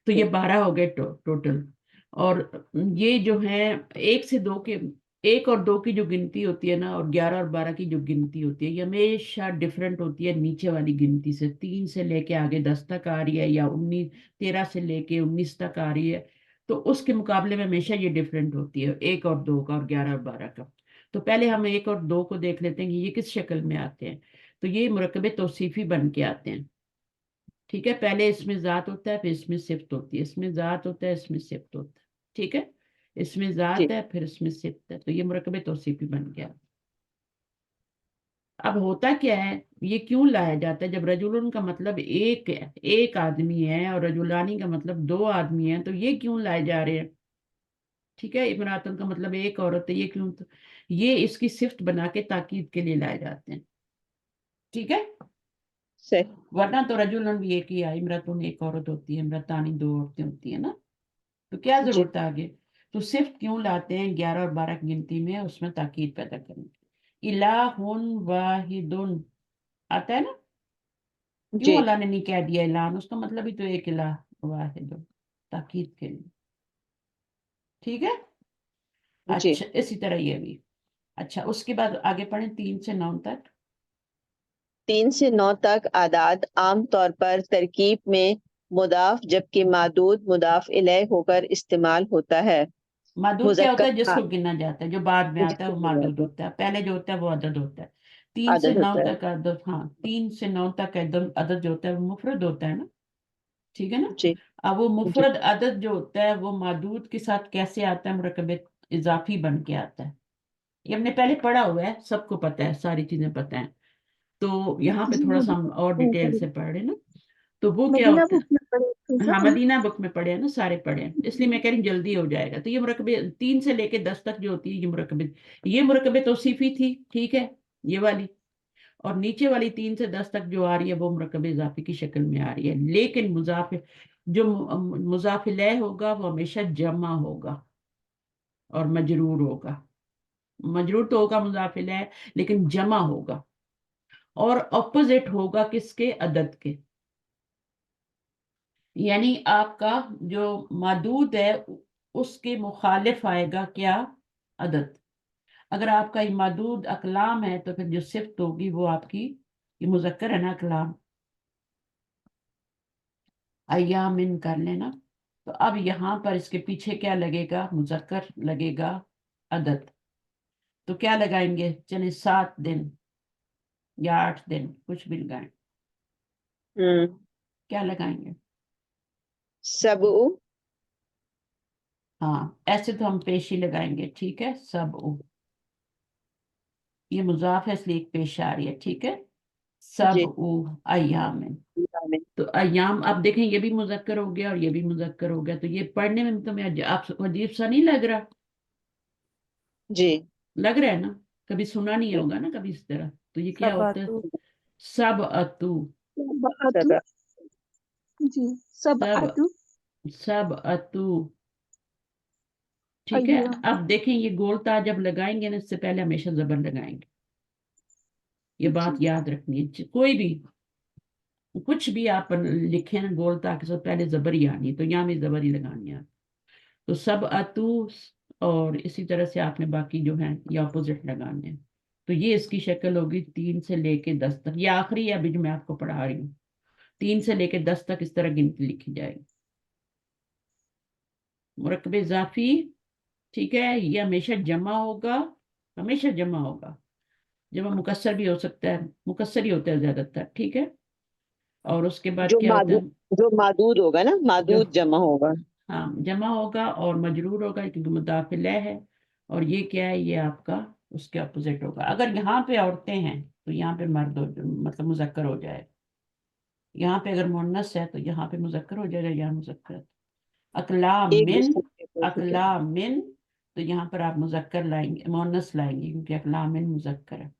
तो ये जी 12 हो गए टोटल। और ये जो है 1 से 2 के, 1 और 2 की जो गिनती होती है ना, और 11 और 12 की जो गिनती होती है, ये हमेशा डिफरेंट होती है नीचे वाली गिनती से। 3 से लेके आगे 10 तक आ रही है, या 19, 13 से लेके 19 तक आ रही है, तो उसके मुकाबले में हमेशा ये डिफरेंट होती है 1 और 2 का, और 11 और 12 का। तो पहले हम 1 और 2 को देख लेते हैं कि ये किस शक्ल में आते हैं। तो ये मुरकबे तौसीफी बन के आते हैं। ठीक है, पहले इसमें जात होता है, फिर इसमें सिफ्त होती है, इसमें जात होता है, इसमें सिफ्त होता है। ठीक है, इसमें जात जी है, फिर इसमें सिफ्त है, तो ये मुरकबे तौसीफी बन गया। अब होता क्या है, ये क्यों लाया जाता है? जब रजुलन का मतलब एक है, एक आदमी है, और रजुलानी का मतलब 2 आदमी है, तो ये क्यों लाए जा रहे हैं? ठीक है, इमरातन का मतलब एक औरत है, ये क्यों? तो ये इसकी सिफ्त बना के ताकीद के लिए लाए जाते हैं। ठीक है, सही। वरना तो रजुलन भी एक ही है, इमरातुन एक औरत होती है, इमरतानी 2 औरतें होती है ना, तो क्या जी जरूरत है आगे? तो सिर्फ क्यों लाते हैं 11 और 12 की गिनती में, उसमें ताकीद पैदा करने के लिए। इलाहुन वाहिदुन आता है ना, क्यों जी अल्लाह ने नहीं कह दिया इलान? उसका मतलब ही तो एक इलाह वाहिदुन, ताकीद के लिए। ठीक है, जी। अच्छा इसी तरह ये भी। अच्छा, उसके बाद आगे पढ़ें 3 से 9 तक। 3 से 9 तक आदाद आम तौर पर तरकीब में मुदाफ जबकि मादूद मुदाफ इलैह होकर इस्तेमाल होता है। मादूद क्या होता मुज़क्कर है? जिसको गिना जाता है, जो बाद में आता है जिसको वो गिना मादूद जाता है, होता है, पहले जो होता है वो अदद होता है। 3 से आदत 9 होता है। तक अदद, हाँ 3 से 9 तक अदद, अदद जो होता है वो मुफरद होता है ना। ठीक है ना। जी अब वो जी मुफरद अदद जो होता है वो मादूद के साथ कैसे आता है, मुरकब इजाफी बन के आता है। ये हमने पहले पढ़ा हुआ है, सबको पता है, सारी चीजें पता है। तो यहाँ पे जी थोड़ा सा हम और डिटेल से पढ़ रहे हैं ना। तो वो क्या मदीना होता है, बुक में पढ़े थे हाँ सब। मदीना बुक में पढ़े हैं ना, सारे पढ़े हैं, इसलिए मैं कह रही हूँ जल्दी हो जाएगा। तो ये मुरकबे 3 से लेके 10 तक जो होती है ये मुरकबे तौसीफी थी, ठीक है, ये वाली। और नीचे वाली 3 से 10 तक जो आ रही है वो मुरकब इजाफी की शक्ल में आ रही है। लेकिन जो मुजाफ इलैह होगा वो हमेशा जमा होगा और मजरूर होगा। मजरूर तो होगा मुजाफ इलैह, लेकिन जमा होगा, और ऑपोजिट होगा किसके, अदद के। यानी आपका जो मदूद है उसके मुखालिफ आएगा क्या, अदद। अगर आपका मदूद अकलाम है तो फिर जो सिफ्त होगी वो आपकी, ये मुजक्कर है ना अकलाम, अय्यामिन कर लेना। तो अब यहाँ पर इसके पीछे क्या लगेगा, मुजक्कर लगेगा, अदद। तो क्या लगाएंगे, चलिए 7 दिन या 8 दिन, कुछ भी लगाएं। हम्म क्या लगाएंगे, सबउ हाँ ऐसे तो हम पेशी लगाएंगे, ठीक है। सब ये मुजाफ है इसलिए एक पेश आ रही है, ठीक है। सब जी अय्यामिन। आमीन। तो अय्याम आप देखें ये भी मुजक्कर हो गया और ये भी मुजक्कर हो गया। तो ये पढ़ने में तो मैं आपको अजीब सा नहीं लग रहा, जी लग रहा है ना, कभी सुना नहीं होगा ना कभी इस तरह। तो ये क्या होता है, सबातु। सब अतु, सबाअतु, सब जी सब सबाअतु सब अतु, ठीक है। अय्याम। अब देखें ये गोलता जब लगाएंगे ना, इससे पहले हमेशा जबर लगाएंगे, ये बात जी याद रखनी है। कोई भी कुछ भी आप लिखे ना गोलता के साथ पहले जबर ही आनी है, तो यहाँ भी जबर ही लगानी है। तो सब अतु, और इसी तरह से आपने बाकी जो है ये अपोजिट लगाने हैं। तो ये इसकी शक्ल होगी 3 से लेके 10 तक। ये आखिरी है अभी जो मैं आपको पढ़ा रही हूँ। 3 से लेके 10 तक इस तरह गिनती लिखी जाएगी। मुरक्कब इजाफी, ठीक है, ये हमेशा जमा होगा, हमेशा जमा होगा। जमा मुकस्सर भी हो सकता है, मुकस्सर ही होता है ज्यादातर, ठीक है। और उसके बाद जो क्या होता मादूद है, जो मादूद होगा ना, जो मादूद जमा होगा। हाँ जमा होगा और मजरूर होगा क्योंकि मुदाफ इलैह है। और ये क्या है, ये आपका उसके अपोजिट होगा। अगर यहाँ पे औरतें हैं तो यहाँ पे मर्द हो, मतलब मुजक्कर हो जाएगा। यहाँ पे अगर मुन्नस है तो यहाँ पे मुजक्कर हो जाएगा, यहाँ मुजक्कर। अकला एक मिन, दूसरे के अपोजिट है। अकला मिन, तो यहाँ पर आप मुजक्कर लाएंगे, मुन्नस लाएंगे, क्योंकि अकला मिन मुजक्कर है।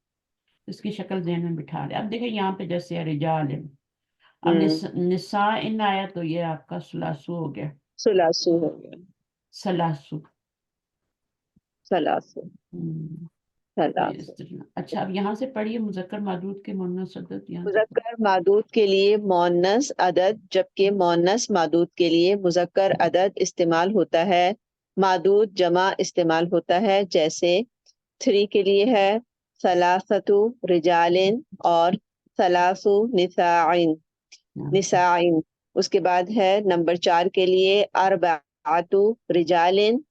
इसकी शक्ल ज़हन में बिठा ले। अब देखिए यहाँ पे जैसे है रिजाल, अब हम्म निसा इन आया तो ये आपका सुलासु हो गया, सुलासु हो गया, सलासु। सलासु हम्म, तो ये सलासु। इस तरह। अच्छा अब यहाँ से पढ़िए मुजक्कर मादूद के मुन्नस अदद, यहाँ से पढ़िए। मुजक्कर मादूद के लिए मोन्नस अदद, जबकि मोन्नस मादूद के लिए मुजक्कर अदद इस्तेमाल होता है। मादूद जमा इस्तेमाल होता है, जैसे 3 के लिए है सलासतु रिजालिन और सलासु निसाइन यहाँ से। निसाइन। उसके बाद है नंबर 4 के लिए अरबातु रिजालिन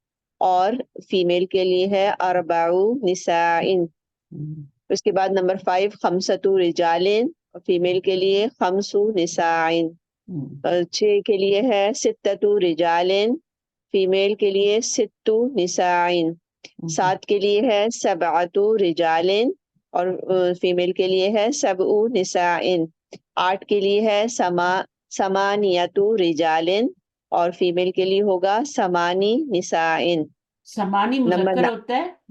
और फीमेल के लिए है अरबाउ निसाइन। हम्म, उसके बाद नंबर 5 खमसतु रिजालिन और फीमेल के लिए खमसु निसाइन। हम्म, 6 के लिए है सित्ततु रिजालिन, फीमेल के लिए सित्तु निसाइन। हम्म, 7 के लिए है सबअतु रिजालिन और फीमेल के लिए है सबउ निसाइन। 8 के लिए है समानियतु रिजालिन और फीमेल के लिए होगा समानी निसाइन। समानी नंबर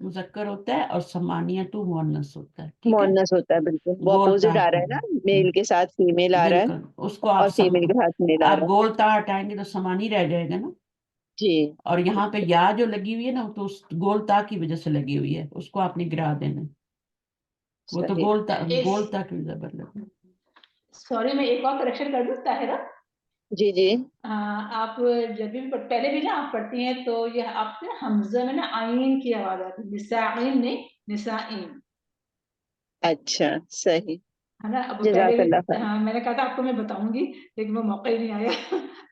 मुजक्कर होता है और समानियतु मुअन्नस होता है, ठीक है। मोनस होता है, बिल्कुल वो गोलता अपोजिट आ रहा है ना, हम्म, मेल के साथ फीमेल आ रहा है बिल्कुल उसको और फीमेल के साथ मेल आ आप रहा है। गोलता हटाएंगे तो समानी रह जाएगा ना। जी और यहाँ पे या जो लगी हुई है ना, तो उस गोलता की वजह से लगी हुई है, उसको आपने गिरा देना। वो तो सही। इस गोलता की जबर लगी। सॉरी, मैं एक और करेक्शन कर दूं ताहिरा। जी जी आप जब भी पहले भी ना आप पढ़ती हैं तो ये आपके हमजा में ना आइन की आवाज आती है, निसाइन नहीं, निसाइन, अच्छा सही। है ना। अब पहले भी, जज़ाकल्लाह खैर। हाँ मैंने कहा था आपको मैं बताऊंगी, लेकिन वो मौका ही नहीं आया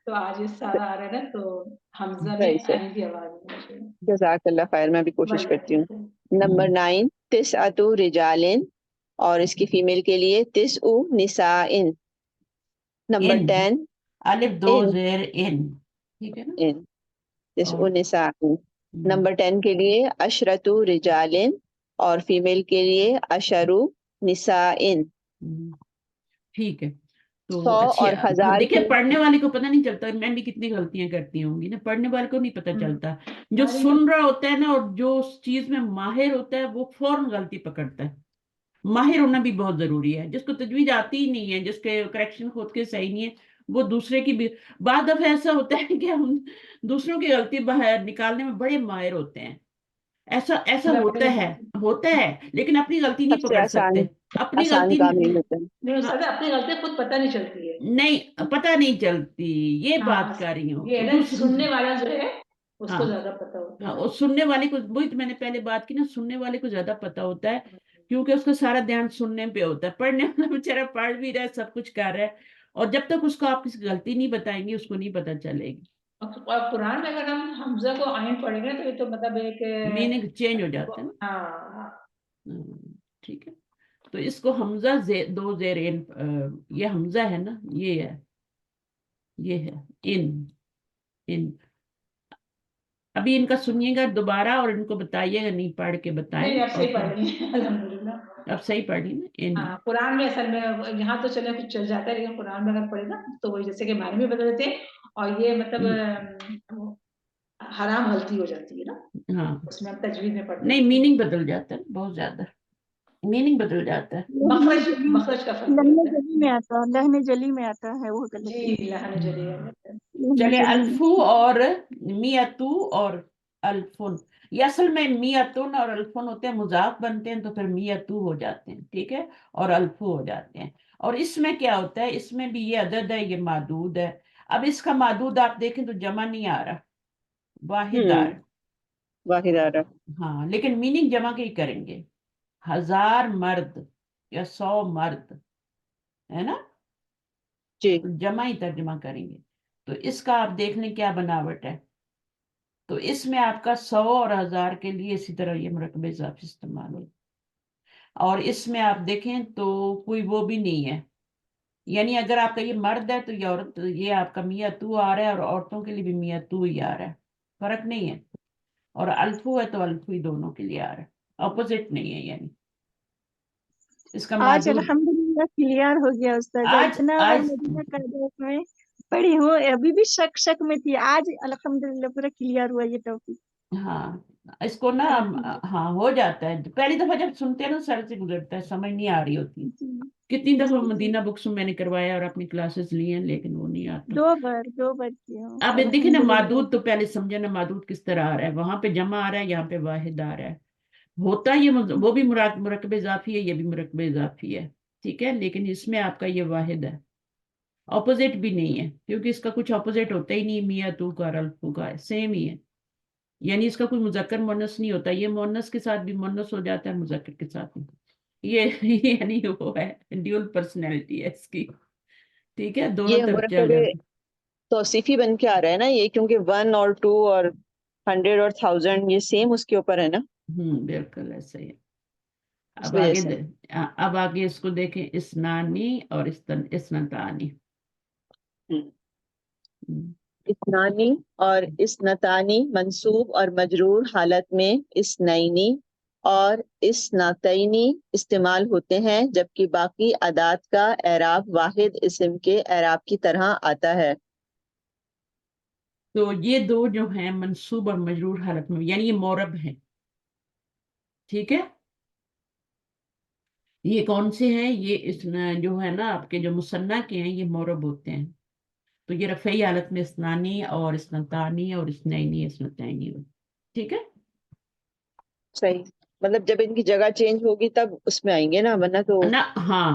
तो आज ये सारा आ रहा है ना, तो हमजा सही में से, आइन की आवाज है। जज़ाकल्लाह खैर, मैं भी कोशिश करती हूँ। नंबर हम्म, 9 तिसअतु रिजालिन और इसकी फीमेल के लिए तिसउ निसाइन। नंबर इन 10 الف دو ان زیر ان، ٹھیک ہے نا. ان اور نساء. نمبر 10 کے لیے عشرۃ رجال اور فیمیل کے لیے عشر نساء. ٹھیک ہے. تو 100 اچھی اور 1000 دیکھیں کے پڑھنے والے کو پتہ نہیں چلتا، میں بھی کتنی غلطیاں کرتی ہوں گی نا، پڑھنے والے کو نہیں پتہ چلتا. جو ہماری سن رہا ہوتا ہے نا اور جو اس چیز میں ماہر ہوتا ہے وہ فوراً غلطی پکڑتا ہے. ماہر ہونا بھی بہت ضروری ہے. جس کو تجوید آتی ہی نہیں ہے، جس کے کریکشن خود کے صحیح نہیں ہے، وہ دوسرے کی بھی. بعض دفعہ ایسا ہوتا ہے کہ ہم دوسروں کی غلطی باہر نکالنے میں بڑے ماہر ہوتے ہیں. ایسا ایسا ہوتا ہے لیکن اپنی غلطی سب نہیں سے پکڑ آسان سکتے. اپنی آسان غلطی کام یہ ہوتا ہے. نہیں ہاں، استاد اپنی غلطی خود پتہ نہیں چلتی ہے. نہیں پتہ نہیں چلتی، یہ ہاں بات کر رہی ہوں. یہ ہے نا، دوسرے سننے والا جو ہے اس ہاں کو زیادہ پتہ ہوتا ہاں، ہے. اور سننے والے کو، وہی تو میں نے پہلے بات کی نا، سننے والے کو زیادہ پتا ہوتا ہے کیونکہ اس کا سارا دھیان سننے پہ ہوتا ہے. پڑھنے والا بیچارہ پڑھ بھی رہا ہے، سب کچھ کر رہا ہے، اور جب تک اس کو آپ کسی غلطی نہیں بتائیں گے اس کو نہیں پتا چلے گی. اور قرآن میں اگر ہم حمزہ کو آئین پڑھیں گے تو یہ تو مطلب ایک میننگ چینج ہو جاتا ہے نا. ہاں ٹھیک ہے. تو اس کو حمزہ دو زیر ان، یہ حمزہ ہے نا، یہ ہے، یہ ہے ان. ابھی ان کا سنیے گا دوبارہ اور ان کو بتائیے گا، نہیں پڑھ کے بتائیں. نہیں اب اور صحیح پڑھ رہی ہیں الحمدللہ. اب صحیح پڑھی نا ان. ہاں قرآن میں اصل میں یہاں تو چلے کچھ چل جاتا ہے، لیکن قرآن میں اگر پڑھے نا تو وہی جیسے کہ معنی میں بدل دیتے ہیں، اور یہ مطلب حرام غلطی ہو جاتی ہے نا ہاں اس میں، ہم تجوید میں پڑھتے نہیں، ہیں تو میننگ بدل جاتا ہے بہت زیادہ، میننگ بدل جاتا ہے. لہنے جلی مخرج کا فرق ہو لہنے جاتا ہے. جلی میں آتا ہے، لہنے جلی میں آتا ہے وہ غلطی. جی لہن جلی ہے. لہنے چلے جلی میں. الفو اور میاتو اور الفن، یہ اصل میں میاتن اور الفن ہوتے ہیں، مضاف بنتے ہیں تو پھر میاتو ہو جاتے ہیں، ٹھیک ہے، اور الفو ہو جاتے ہیں. اور اس میں کیا ہوتا ہے، اس میں بھی یہ عدد ہے، یہ معدود ہے. اب اس کا معدود آپ دیکھیں تو جمع نہیں آ رہا، واحد آ رہا. واحد آ رہا. ہاں لیکن میننگ جمع کی کریں گے. 1000 مرد یا 100 مرد ہے نا، جی جمع ہی ترجمہ کریں گے. تو اس کا آپ دیکھ لیں کیا بناوٹ ہے. تو اس میں آپ کا 100 اور 1000 کے لیے اسی طرح یہ مرکب اضافی استعمال ہو. اور اس میں آپ دیکھیں تو کوئی وہ بھی نہیں ہے، یعنی اگر آپ کا یہ مرد ہے تو یہ عورت، یہ آپ کا میاں تو آ رہا ہے، اور عورتوں کے لیے بھی میاں تو ہی آ رہا ہے، فرق نہیں ہے. اور الفو ہے تو الفو ہی دونوں کے لیے آ رہا ہے، اپوزٹ نہیں ہے. یعنی اس کا آج معدود الحمدللہ کلیئر ہو گیا استاد. آج اتنا بار آج مدینہ کا درس میں پڑھی ہوں، ابھی بھی شک میں تھی. آج الحمدللہ پورا کلیئر ہوا یہ ٹاپک. ہاں اس کو نا، ہاں ہو جاتا ہے. پہلی دفعہ جب سنتے ہیں نا سر سے گزرتا ہے، سمجھ نہیں آ رہی ہوتی. جی کتنی دفعہ جی جی. مدینہ بکس میں نے کروایا اور اپنی کلاسز لی ہیں لیکن وہ نہیں آتا. 2 بار کی ہوں اب دیکھیں نا الحمدللہ. معدود، تو پہلے سمجھے نا معدود کس طرح آ رہا ہے. وہاں پہ جمع آ رہا ہے، یہاں پہ واحد آ رہا ہے. ہوتا یہ وہ بھی مرکب اضافی ہے، یہ بھی مرکب اضافی ہے، ٹھیک ہے، لیکن اس میں آپ کا یہ واحد ہے، اپوزٹ بھی نہیں ہے، کیونکہ اس کا کچھ اپوزٹ ہوتا ہی نہیں. میاں تو کا اور الفو کا سیم ہی ہے، یعنی اس کا کوئی مذکر مونس نہیں ہوتا. یہ مونس کے ساتھ بھی مونس ہو جاتا ہے، مذکر کے ساتھ بھی. یہ یعنی وہ ہے ڈیول پرسنالٹی ہے اس کی، ٹھیک ہے، دونوں یہ طرف چل مرکب جاتی. توصیفی بن کے آ رہا ہے نا یہ، کیونکہ 1 اور 2 اور 100 اور 1000 یہ سیم اس کے اوپر ہے نا، بالکل ایسا ہی ہے. اس اب وجہ آگے سے. اب آگے اس کو دیکھیں، اسنانی اور اسنتانی. اسنانی اور اسنتانی منصوب اور مجرور حالت میں اسنینی اور اسنتینی استعمال ہوتے ہیں، جبکہ باقی ادات کا اعراب واحد اسم کے اعراب کی طرح آتا ہے. تو یہ دو جو ہیں منصوب اور مجرور حالت میں، یعنی یہ مورب ہیں، ٹھیک ہے. یہ کون سے ہیں؟ یہ جو ہے نا آپ کے جو مثنیٰ کے ہیں، یہ مورب ہوتے ہیں. تو یہ رفعی حالت میں اسنانی اور اسنتانی اور اسنینی اسنتینی، ٹھیک ہے. صحیح، مطلب جب ان کی جگہ چینج ہوگی تب اس میں آئیں گے نا، ورنہ تو نہ ہاں،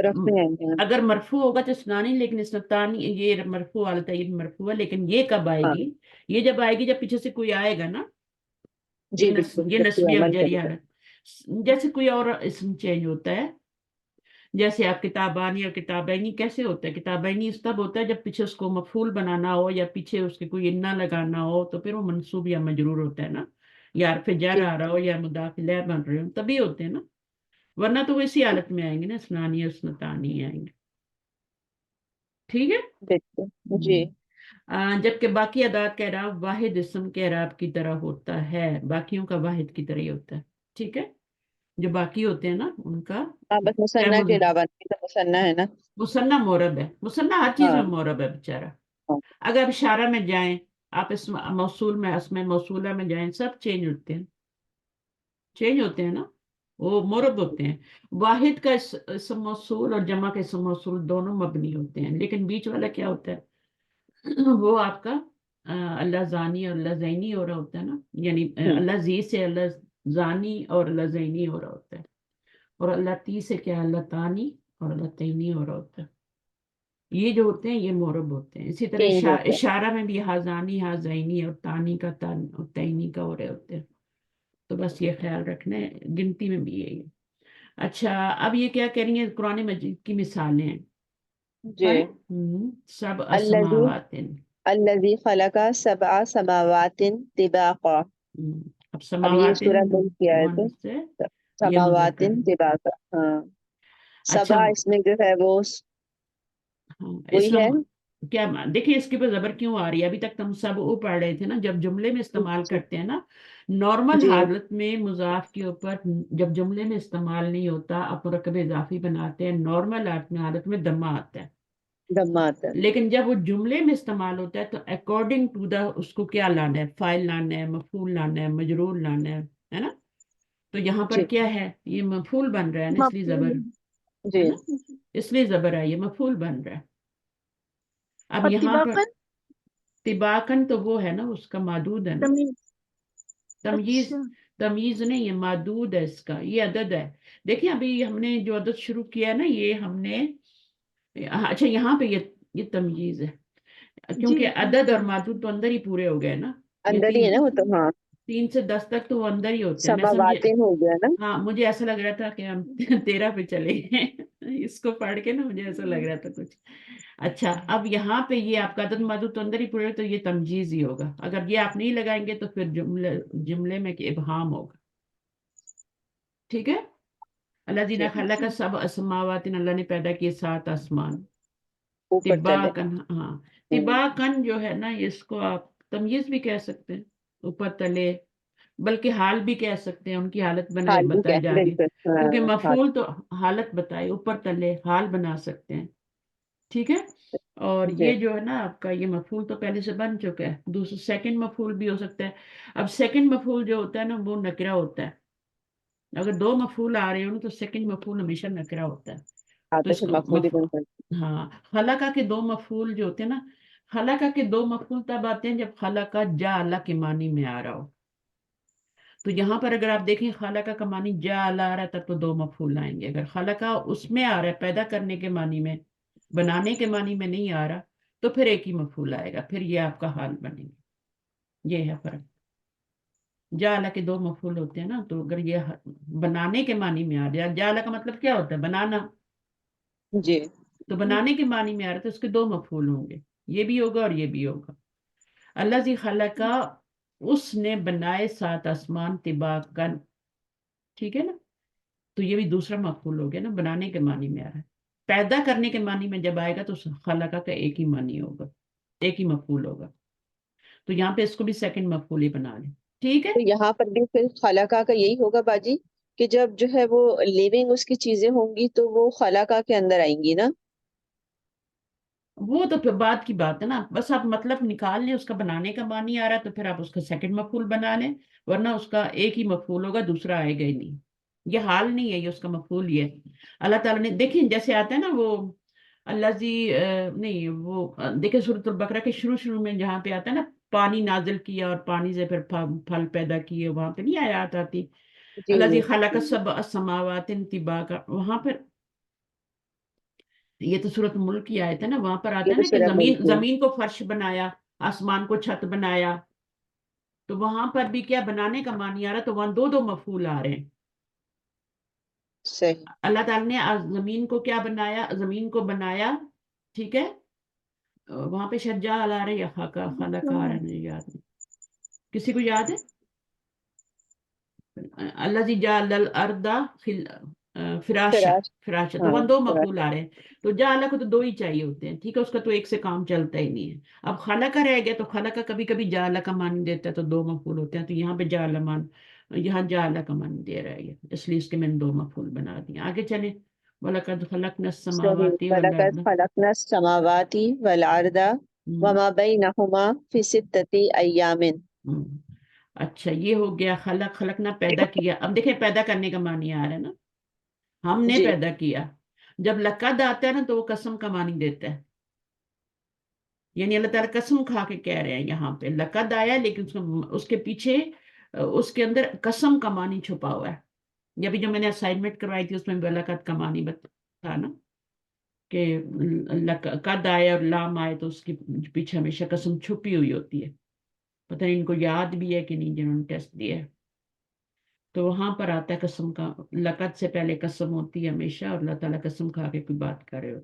رف میں آئیں گے نا. اگر مرفوع ہوگا تو اسنانی، لیکن اسنتانی یہ مرفوع حالت ہے، یہ مرفوع ہے. لیکن یہ کب آئے ہاں گی؟ یہ جب آئے گی جب پیچھے سے کوئی آئے گا نا، جی بالکل، یہ جب کوئی نسبی اور عمل جری کرے گا. حالت. جیسے کوئی اور اسم چینج ہوتا ہے، جیسے آپ کتابانی اور کتابینی کیسے ہوتا ہے؟ کتابینی اس تب ہوتا ہے جب پیچھے اس کو مفعول بنانا ہو یا پیچھے اس کے کوئی انا لگانا ہو، تو پھر وہ منصوب یا مجرور ہوتا ہے نا، یا حرف جر جی آ رہا ہو یا مضاف الیہ بن رہے ہو، تبھی ہوتے ہیں نا. ورنہ تو وہ اسی حالت میں آئیں گے نا، اسنانی اور اسنتانی آئیں گے. ٹھیک ہے. بالکل جی. جبکہ باقی ادات کا اعراب واحد اسم کے اعراب کی طرح ہوتا ہے، باقیوں کا واحد کی طرح ہی ہوتا ہے. ٹھیک ہے، جو باقی ہوتے ہیں نا ان کا ہاں بس کیا مثنیٰ کے علاوہ نہیں تو مثنیٰ ہے نا. مثنیٰ مورب ہے، مثنیٰ ہر چیز ہاں میں مورب ہے بیچارہ. ہاں. اگر آپ اشارہ میں جائیں، آپ اسم موصول میں اسم موصولہ میں جائیں، سب چینج ہوتے ہیں، چینج ہوتے ہیں نا، وہ مورب ہوتے ہیں. واحد کا اسم موصول اور جمع کا اسم موصول دونوں مبنی ہوتے ہیں، لیکن بیچ والا کیا ہوتا ہے؟ وہ آپ کا اللہ زانی اور اللہ زینی ہو رہا ہوتا ہے نا، یعنی اللہ زی سے اللہ زانی اور اللہ زینی ہو رہا ہوتا ہے، اور اللہ تی سے کیا اللہ تانی اور اللہ تینی ہو رہا ہوتا ہے. یہ جو ہوتے ہیں یہ مورب ہوتے ہیں. اسی طرح چینج ہوتا ہے. اشارہ میں بھی ہازانی ہازینی اور تانی کا تان اور تینی کا ہو رہے ہوتے ہیں. تو بس یہ خیال رکھنا ہے، گنتی میں بھی یہی ہے. اچھا، اب یہ کیا کہہ رہی ہیں؟ قرآن مجید کی مثالیں ہیں، جی. پڑھیں. سب الذی اسماوات. الذی خلق سبع سماوات طباقا. اب اب یہ سماوات سورہ ملک کی آیت ہے. مؤنث سے یہ سماوات مذکر ہے. طباقا. ہاں اچھا، سبع اس میں جو ہے وہ اس وہی میں ہے. کیا دیکھیں اس کے اوپر زبر کیوں آ رہی ہے؟ ابھی تک تو ہم سب وہ پڑھ رہے تھے نا. جب جملے میں استعمال کرتے ہیں نا، نارمل جی حالت میں مضاف کے اوپر جب جملے میں استعمال نہیں ہوتا، اب مرکب اضافی بناتے ہیں، نارمل حالت میں دمہ آتا ہے. دمات ہے. لیکن جب وہ جملے میں استعمال ہوتا ہے تو اکارڈنگ ٹو دا اس کو کیا لانا ہے؟ فائل لانا ہے، مفعول لانا ہے، مجرور لانا ہے نا. تو یہاں پر جی کیا ہے؟ یہ مفعول بن رہا ہے نا، اس لیے زبر جی. ہے نا، اس لیے زبر ہے، یہ مفعول بن رہا ہے. اب اور یہاں پر طباقن طباقن تو وہ ہے نا، اس کا معدود ہے نا. تمیز. تمیز، اچھا تمیز نہیں ہے، معدود ہے، اس کا یہ عدد ہے. دیکھیں ابھی ہم نے جو عدد شروع کیا نا، یہ ہم نے اچھا یہاں پہ یہ تمیز ہے، جی کیونکہ عدد اور معدود تو اندر ہی پورے ہو گئے نا. یہ اندر ہی ہے نا وہ تو. ہاں 3 سے 10 تک تو وہ اندر ہی ہوتے ہیں. میں سمجھے، سماوات ہو گیا نا. ہاں مجھے ایسا لگ رہا تھا کہ ہم 13 پہ چلے گئے. اس کو پڑھ کے نا مجھے ایسا لگ رہا تھا کچھ. اچھا، اب یہاں پہ یہ آپ کا عدد معدود تو اندر ہی پورے، تو یہ تمجیز ہی ہوگا. اگر یہ آپ نہیں لگائیں گے تو پھر جملے میں کہ ابہام ہوگا. ٹھیک ہے. اللہ جی دینا خلق کا سب اسماوات، اللہ نے پیدا کیے 7 آسمان. اوپر چلے. طباقن، ہاں طباقن جو ہے نا، اس کو آپ تمیز بھی کہہ سکتے ہیں، اوپر تلے، بلکہ حال بھی کہہ سکتے ہیں. ان کی حالت حال بھی بتائی جا رہی ہے، بالکل. ہاں کیونکہ حال. مفعول تو حالت بتائے، اوپر تلے حال بنا سکتے ہیں. ٹھیک ہے. اور جی یہ جو ہے نا آپ کا یہ مفعول تو پہلے سے بن چکا ہے. دوسرا سیکنڈ مفعول بھی ہو سکتا ہے. اب سیکنڈ مفعول جو ہوتا ہے نا وہ نکرہ ہوتا ہے. اگر 2 مفعول آ رہے ہوں تو سیکنڈ مفعول ہمیشہ نکرہ ہوتا ہے. ہاں تو تو اس پھر کو مفعول ہی بن سکتا. ہاں خلقہ کے 2 مفعول جو ہوتے ہیں نا، خلقہ کے 2 مفعول تب آتے ہیں جب خلقہ جعل کے معنی میں آ رہا ہو. تو یہاں پر اگر آپ دیکھیں خلقہ کا معنی جعل آ رہا ہے تب تو 2 مفعول آئیں گے. اگر خلقہ اس میں آ رہا ہے پیدا کرنے کے معنی میں، بنانے کے معنی میں نہیں آ رہا، تو پھر ایک ہی مفعول آئے گا، پھر یہ آپ کا حال بنے گا. یہ ہے فرق. جعل کے 2 مفعول ہوتے ہیں نا، تو اگر یہ بنانے کے معنی میں آ جائے، جعل کا مطلب کیا ہوتا ہے؟ بنانا. جی تو بنانے کے معنی میں آ رہا ہے تو اس کے 2 مفعول ہوں گے، یہ بھی ہوگا اور یہ بھی ہوگا. اللہ زی خلقہ، اس نے بنائے 7 آسمان طباقن. ٹھیک ہے نا. تو یہ بھی دوسرا مفعول ہو گیا نا، بنانے کے معنی میں آ رہا ہے. پیدا کرنے کے معنی میں جب آئے گا تو خلقہ کا ایک ہی معنی ہوگا، ایک ہی مفعول ہوگا. تو یہاں پہ اس کو بھی سیکنڈ مفعول ہی بنا لیں. ٹھیک ہے. تو یہاں پر بھی پھر خلاقہ کا یہی ہوگا باجی کہ جب جو ہے وہ لیونگ اس کی چیزیں ہوں گی تو وہ خلاقہ کے اندر آئیں گی نا. وہ تو پھر بعد کی بات ہے نا، بس آپ مطلب نکال لیں. اس کا بنانے کا معنی آ رہا ہے تو پھر آپ اس کا سیکنڈ مفعول بنا لیں، ورنہ اس کا ایک ہی مفعول ہوگا، دوسرا آئے گا ہی نہیں. یہ حال نہیں ہے، یہ اس کا مفعول ہی ہے. اللہ تعالیٰ نے دیکھیں جیسے آتا ہے نا وہ اللہ زی نہیں وہ دیکھیں سورۃ البقرہ کے شروع میں جہاں پہ آتا ہے نا پانی نازل کیا اور پانی سے پھر پھل پیدا کیے، وہاں پہ نہیں آیات آتی جی اللہ زی جی خلق سبع سماوات طباقا. وہاں پر یہ تو سورۃ ملک کی آیت ہے نا، وہاں پر آتا یہ ہے تو نا کہ سورہ ملک ہے. زمین کو فرش بنایا، آسمان کو چھت بنایا. تو وہاں پر بھی کیا بنانے کا معنی آ رہا ہے، تو وہاں 2 مفعول آ رہے ہیں. صحیح. اللہ تعالیٰ نے زمین کو کیا بنایا؟ زمین کو بنایا. ٹھیک ہے. وہاں پہ شجاع آ رہا ہے یا خلقہ آ رہا ہے، مجھے یاد نہیں. کسی کو یاد ہے؟ اللہ جی جعل الارض फिराशा, फिराश, फिराशा, तो हाँ वहाँ दो फिराश, मफूल आ रहे हैं। तो जाला को तो दो ही चाहिए होते हैं, ठीक है, उसका तो एक से काम चलता ही नहीं है। अब खाला का रह गया, तो खाला का कभी कभी जाला का मान देता है, तो दो मफूल होते हैं, तो यहाँ पे जाला मान, यहाँ जाला का मान दे रहा है ये, इसलिए इसके मैंने दो मफूल बना दिए। आगे चले, वलकद खलकना सही, समावाति वल वलकद अर्द। खलकना समावाति वल अर्दा हम्म, वमा बैनहुमा फी सित्तति अय्यामिन। हम्म। अच्छा, ये हो गया खलक, खलकना पैदा किया। अब देखें पैदा करने का मानी आ रहा है ना, हमने जी, पैदा किया। जब लकद आता है ना तो वो कसम का मानी देता है, यानी अल्लाह ताला कसम खा के कह रहे हैं यहाँ पे लकद आया, लेकिन उसके पीछे उसके अंदर कसम का मानी छुपा हुआ है। ये अभी जो मैंने असाइनमेंट करवाई थी उसमें भी लकद का मानी बता ना, कि लकद आए और लाम आए तो उसके पीछे हमेशा कसम छुपी हुई होती है। पता नहीं इनको याद भी है कि नहीं जिन्होंने टेस्ट दिया है। तो वहां पर आता है कसम का, लकद से पहले कसम होती है हमेशा, और अल्लाह ताला कसम खा के कोई बात कर रहे हो।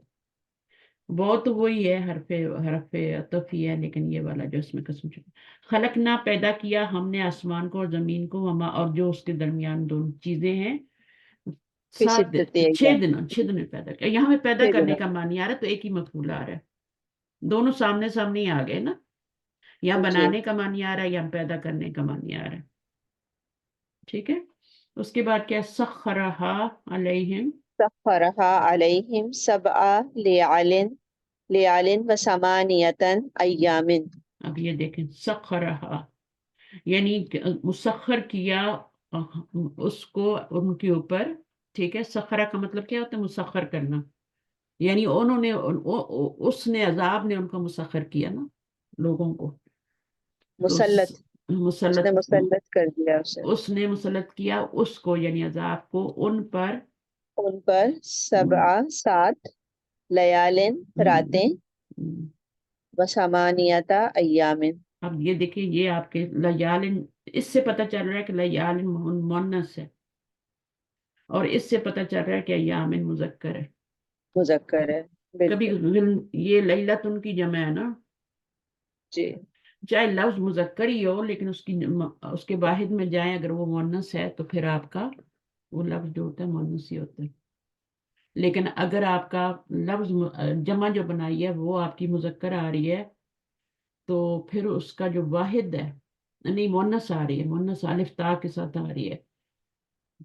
वो तो वही है, हरफे हरफे अतफ ही है, लेकिन ये वाला जो इसमें कसम छुपी। खलकना पैदा किया हमने आसमान को और जमीन को, वमा और जो उसके दरमियान दोनों चीजें हैं, फी 7 दिन, सित्तति अय्याम, 6 दिन में पैदा किया। यहाँ पे पैदा 6 करने दिनों, का मानी आ रहा है, तो एक ही मफूल आ रहा है, दोनों सामने सामने ही आ गए ना। यहाँ जी, बनाने का मानी आ रहा है, यहाँ पैदा करने का मानी आ रहा है, ठीक है। उसके बाद क्या, सखरहा अलैहिम। सखरहा अलैहिम सबआ लियालिन व समानियतन अय्यामिन। अब ये देखें, सखरहा यानी मुसखर किया उसको उनके ऊपर, ठीक है। सखरा का मतलब क्या होता है, मुसखर करना, यानी उन्होंने उसने अजाब ने उनको मुसखर किया ना, लोगों को। तो मुसल्लत, उसने मुसलत, मुसल्लत कर दिया उसे, उसने मुसलत किया उसको, यानी अजाब को उन पर। उन पर सबआ, हम्म, 7 लयालिन, हम्म, रातें, हम्म। व समानियता अय्यामिन। अब ये देखिए, ये आपके लयालिन, इससे पता चल रहा है कि लयालिन मुन्नस है, और इससे पता चल रहा है कि अय्यामिन मुजक्कर है। मुजक्कर है, कभी बिल्कुल, ये लैलतुन की जमा है ना, जी, चाहे लफ्ज मुजक्कर ही हो, लेकिन उसके वाहिद में जाए अगर वो मुन्नस है, तो फिर आपका वो लफ्ज जो होता है मुन्नस ही होता है। लेकिन अगर आपका लफ्ज जमा जो बनाई है वो आपकी मुजक्कर आ रही है, तो फिर उसका जो वाहिद है, नहीं मुन्नस आ रही है, मुन्नस अलिफ ता के साथ आ रही है,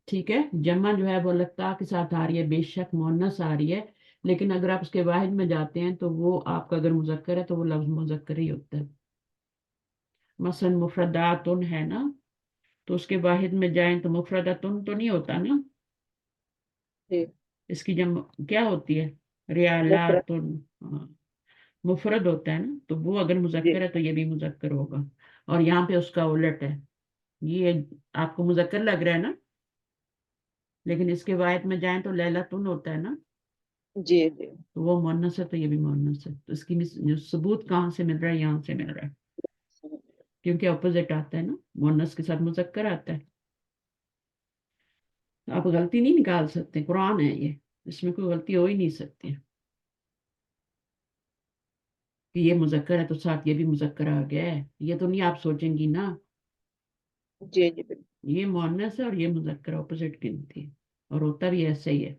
ठीक है। जमा जो है वो अलिफ ता के साथ आ रही है, बेशक मुन्नस आ रही है, लेकिन अगर आप उसके वाहिद में जाते हैं तो वो आपका अगर मुजक्कर है तो वो लफ्ज मुजक्कर ही होता है। मसलन मुफरदातुन है ना, तो उसके वाहिद में जाएं तो मुफरदातुन तो नहीं होता ना, जी, इसकी जम क्या होती है, मुफरत, रियालातुन। हाँ, मुफरद होता है ना, तो वो अगर जी, मुजक्कर है तो ये भी मुजक्कर होगा। और यहाँ पे उसका उलट है, ये आपको मुजक्कर लग रहा है ना, लेकिन इसके वायद में जाएं तो लैलातुन होता है ना, जी, जी, तो वो मुन्नस है, तो ये भी मुन्नस है। तो इसकी जो सबूत कहाँ से मिल रहा है, यहाँ से मिल रहा है, क्योंकि अपोजिट आता है ना, मुन्नस के साथ मुजक्कर आता है। आप गलती नहीं निकाल सकते, कुरान है ये, इसमें कोई गलती हो ही नहीं सकती कि ये मुजक्कर है तो साथ ये भी मुजक्कर आ गया है, ये तो नहीं आप सोचेंगी ना। जी, जी, बिल्कुल, ये मुअन्नस है और ये मुजक्कर, ऑपोजिट गिनती है, और होता भी ऐसे ही है,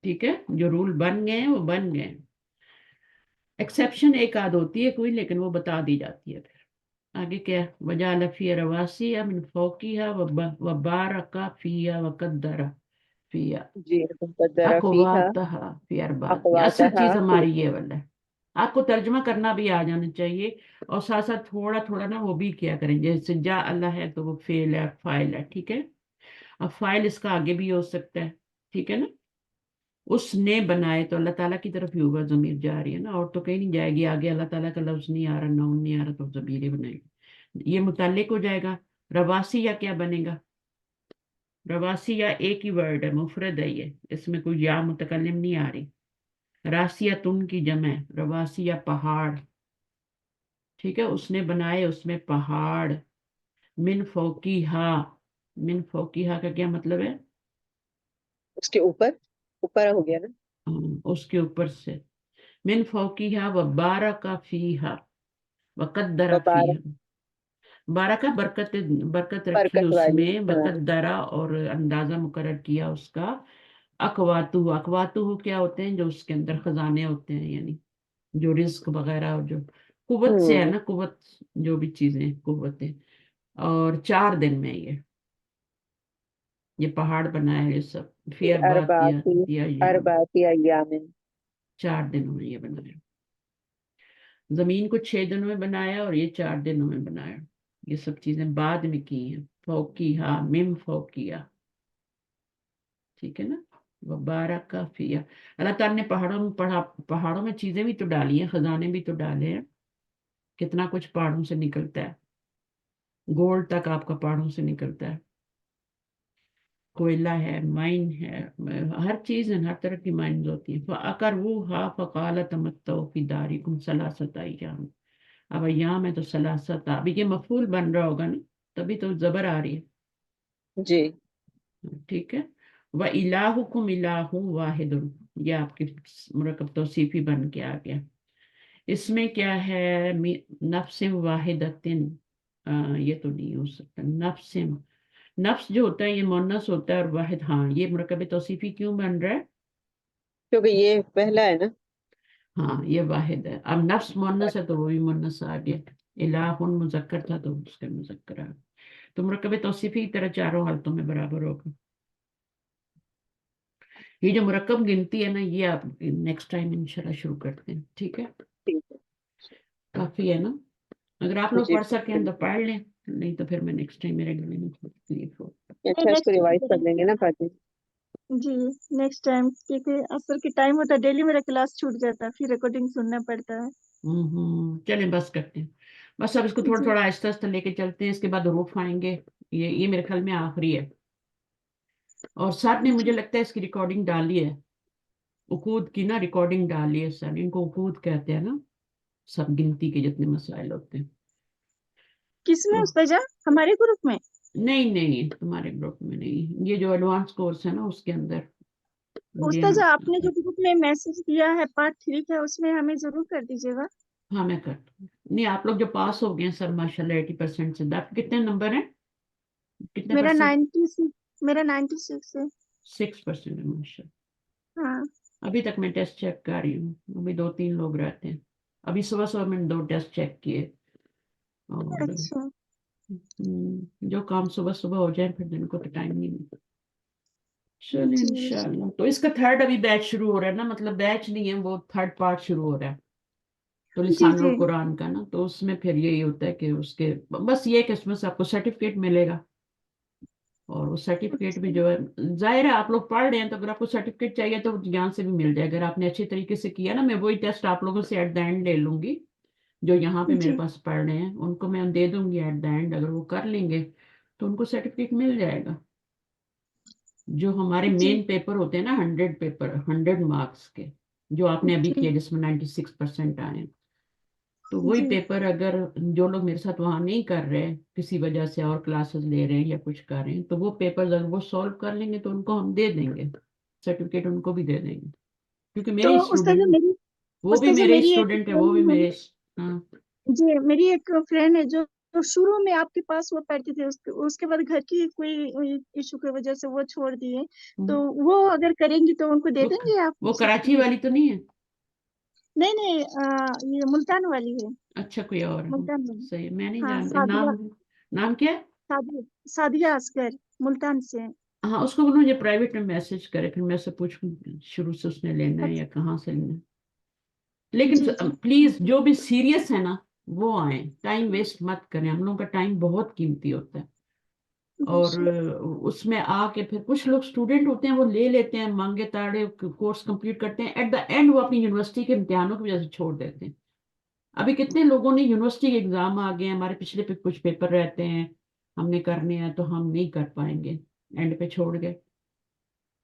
ठीक है। जो रूल बन गए हैं वो बन गए हैं, एक्सेप्शन एक आध होती है कोई, लेकिन वो बता दी जाती है फिर। आगे क्या, वजाल फिया रवासिया मिन फौकिहा व बारका फिया व कद्दरा फिया जी, मुकद्दरा फीहा अकवातहा फी अरबात। ये असल अखवातहा चीज फी, हमारी ये वाला है। आपको तर्जमा करना भी आ जाना चाहिए, और साथ साथ थोड़ा थोड़ा ना वो भी किया करें, जैसे जा अल्लाह है तो वो फेल है, फाइल है, ठीक है। अब फाइल इसका आगे भी हो सकता है, ठीक है ना। उसने बनाए तो अल्लाह ताला की तरफ ही होगा, जमीर जा रही है ना, और तो कहीं नहीं जाएगी आगे, अल्लाह ताला का लफ्ज नहीं आ रहा, नाउन नहीं आ रहा, तो जमीर ही बनाएगी, ये मुताल्लिक हो जाएगा। रवासी या क्या बनेगा, रवासी या एक ही वर्ड है, मुफरद है ये, इसमें कोई या मुतकल्लिम नहीं आ रही। रासिया तुन की जम है, रवासी या पहाड़, ठीक है। उसने बनाए उसमें पहाड़, मिन फौकीहा, मिन फौकीहा का क्या मतलब है, उसके ऊपर, ऊपर हो गया ना, उसके ऊपर से। मिन फौकीहा व बारका फीहा व कद्दरा वबार, फीहा, बारका बरकत बरकत रखी बरकत वाली, उसमें, हाँ। बरकत दरा और अंदाजा मुकर्रर किया उसका। अकवातु क्या होते हैं, जो उसके अंदर खजाने होते हैं, यानी जो रिस्क वगैरह, और जो कुव्वत से है ना, कुव्वत, जो भी चीजें कुव्वतें। और 4 दिन में ये पहाड़ बनाया है, ये सब फिर फिर बात किया अरबाती दिया याम। अरबाती अय्यामिन। 4 दिनों में ये बनाया। जमीन को 6 दिनों में बनाया और ये 4 दिनों में बनाया। ये सब चीजें बाद में की हैं। फौकिहा मिम फौकिया, ठीक है ना। वो बारह का फिया, अल्लाह ताला ने पहाड़ों में चीजें भी तो डाली हैं, खजाने भी तो डाले हैं। कितना कुछ पहाड़ों से निकलता है, गोल्ड तक आपका पहाड़ों से निकलता है। कोयला है, माइन है, हर चीज है, हर तरह की माइन्स होती है। अकर वो हा फ़क़ाल तमत्तऊ फी दारिकुम सलासत अय्याम। अब अय्याम है तो सलासत, अभी ये मफूल बन रहा होगा ना, तभी तो जबर आ रही है। जी। ठीक है। व इलाहुकुम इलाहु वाहिदुन, ये आपकी मुरक्कब तौसीफी बन के आ गया। इसमें क्या है, नफ्सिम वाहिदतिन, ये तो नहीं हो सकता। नफ्सिम, नफ्स जो होता है ये मुन्नस होता है, और वाहिद, हाँ, ये मुरक्कब तौसीफी क्यों बन रहा है? क्योंकि ये पहला है ना। हाँ, ये वाहिद है। अब नफ्स मुन्नस है तो वो भी मुन्नस आ गया। इलाहुन मुजक्कर था तो उसके मुजक्कर आ गया। तो मुरक्कब तौसीफी की तरह चारों हालतों में बराबर होगा। ये जो मुरक्कब गिनती है ना, ये आप नेक्स्ट टाइम इंशाल्लाह शुरू करते हैं, ठीक है। ठीक है। काफी है ना, अगर आप लोग जी पढ़ सकें तो बिल्कुल। पढ़ लें, नहीं तो फिर मैं नेक्स्ट टाइम मेरे गले में तकलीफ हो। अच्छा, इसको रिवाइज कर लेंगे ना बाकी। जी नेक्स्ट टाइम, क्योंकि असर की टाइम होता है, डेली मेरा क्लास छूट जाता है, फिर रिकॉर्डिंग सुनना पड़ता है। चलें बस करते हैं। बस अब इसको थोड़ा जी थोड़ा आहिस्ता आहिस्ता लेके चलते हैं, इसके बाद रूफ आएंगे। ये मेरे ख्याल में आखिरी है। और सर ने, मुझे जी। लगता है, इसकी रिकॉर्डिंग डाली है, उकूद की ना रिकॉर्डिंग डाली है सर। इनको उकूद कहते हैं ना, सब गिनती के जितने मसाइल होते हैं। किसमें तो उस्ताजा? हमारे ग्रुप में? नहीं नहीं, तुम्हारे ग्रुप में नहीं, ये जो एडवांस कोर्स है ना उसके अंदर ये। उस्ताजा आपने जो ग्रुप में मैसेज दिया है पार्ट 3 का, उसमें हमें जरूर कर दीजिएगा। हाँ मैं कर दूंगी। नहीं, आप लोग जो पास हो गए हैं सर माशाल्लाह 80% से, आपके कितने नंबर हैं, कितने मेरा परसेंट? 96, मेरा 96 है। 6% है माशाल्लाह। हाँ। अभी तक मैं टेस्ट चेक कर रही हूँ, अभी 2-3 लोग रहते हैं। अभी सुबह सुबह मैंने 2 टेस्ट चेक किए। और अच्छा। जो काम सुबह सुबह हो जाए फिर दिन को तो टाइम नहीं मिलता। चलिए जी इंशाल्लाह। तो इसका थर्ड अभी बैच शुरू हो रहा है ना, मतलब बैच नहीं है वो, थर्ड पार्ट शुरू हो रहा है तो जी जी। लिसानुल कुरान का ना, तो उसमें फिर यही होता है कि उसके बस ये कि उसमें से आपको सर्टिफिकेट मिलेगा। और वो सर्टिफिकेट भी जो है, जाहिर है आप लोग पढ़ रहे हैं तो अगर आपको सर्टिफिकेट चाहिए तो यहाँ से भी मिल जाए, अगर आपने अच्छे तरीके से किया ना। मैं वही टेस्ट आप लोगों से एट द एंड ले लूंगी, जो यहाँ पे मेरे जी पास पढ़ रहे हैं उनको मैं दे दूंगी एट द एंड। अगर वो कर लेंगे तो उनको सर्टिफिकेट मिल जाएगा। जो हमारे जी मेन पेपर होते हैं ना, 100 के, जो आपने अभी जी किया जिसमें 96% आए हैं, तो वही जी। पेपर अगर जो लोग मेरे साथ वहां नहीं कर रहे हैं किसी वजह से, और क्लासेस ले रहे हैं या कुछ कर रहे हैं, तो वो पेपर अगर वो सॉल्व कर लेंगे तो उनको हम दे देंगे, सर्टिफिकेट उनको भी दे देंगे, क्योंकि तो मेरे उस्ताजा स्टूडेंट, मेरी वो भी उस्ताजा मेरे मेरी एक स्टूडेंट है, वो भी फ्रेंड है। मेरे। हाँ। जी मेरी एक फ्रेंड है जो तो शुरू में आपके पास वो पढ़ती थी, उसके बाद घर की कोई इशू की वजह से वो छोड़ दिए। तो हम्म, वो अगर करेंगी तो उनको दे वो देंगे आप वो कराची सर्टिफिकेट? वाली तो नहीं है? नहीं नहीं, ये मुल्तान वाली है। अच्छा, कोई और है। मुल्तान वाली। सही है, मैं नहीं हाँ जानती सादिया। नाम। नाम क्या है? सादिया सादिया असगर, मुल्तान से। हाँ, उसको बोलो मुझे प्राइवेट में मैसेज करे, फिर मैं उससे पूछूं शुरू से उसने लेना है या अच्छा। कहाँ से लेना है। लेकिन जी जी प्लीज जो भी सीरियस है ना वो आए, टाइम वेस्ट मत करें, हम लोगों का टाइम बहुत कीमती होता है। और बेशक। उसमें आके फिर कुछ लोग स्टूडेंट होते हैं वो ले लेते हैं मांगे ताड़े, कोर्स कंप्लीट करते हैं, एट द एंड वो अपनी यूनिवर्सिटी के इम्तिहानों की वजह से छोड़ देते हैं। अभी कितने लोगों ने, यूनिवर्सिटी के एग्जाम आ गए हैं, हमारे पिछले पे कुछ पेपर रहते हैं हमने करने हैं तो हम नहीं कर पाएंगे, एंड पे छोड़ गए।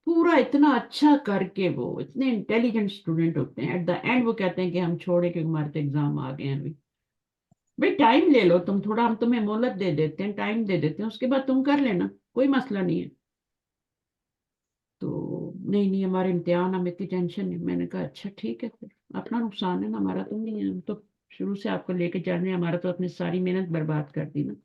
पूरा इतना अच्छा करके, वो इतने इंटेलिजेंट स्टूडेंट होते हैं, एट द एंड वो कहते हैं कि हम छोड़े क्योंकि हमारे तो एग्जाम आ गए हैं अभी। भाई टाइम ले लो तुम थोड़ा, हम तुम्हें मोहलत दे देते हैं, टाइम दे देते हैं, उसके बाद तुम कर लेना, कोई मसला नहीं है। तो नहीं नहीं, हमारे इम्तिहान, हमें इतनी टेंशन नहीं। मैंने कहा अच्छा ठीक है, फिर अपना नुकसान है ना, हमारा तो नहीं है, हम तो शुरू से आपको लेके चल रहे हैं, हमारा तो अपनी सारी मेहनत बर्बाद कर दी ना।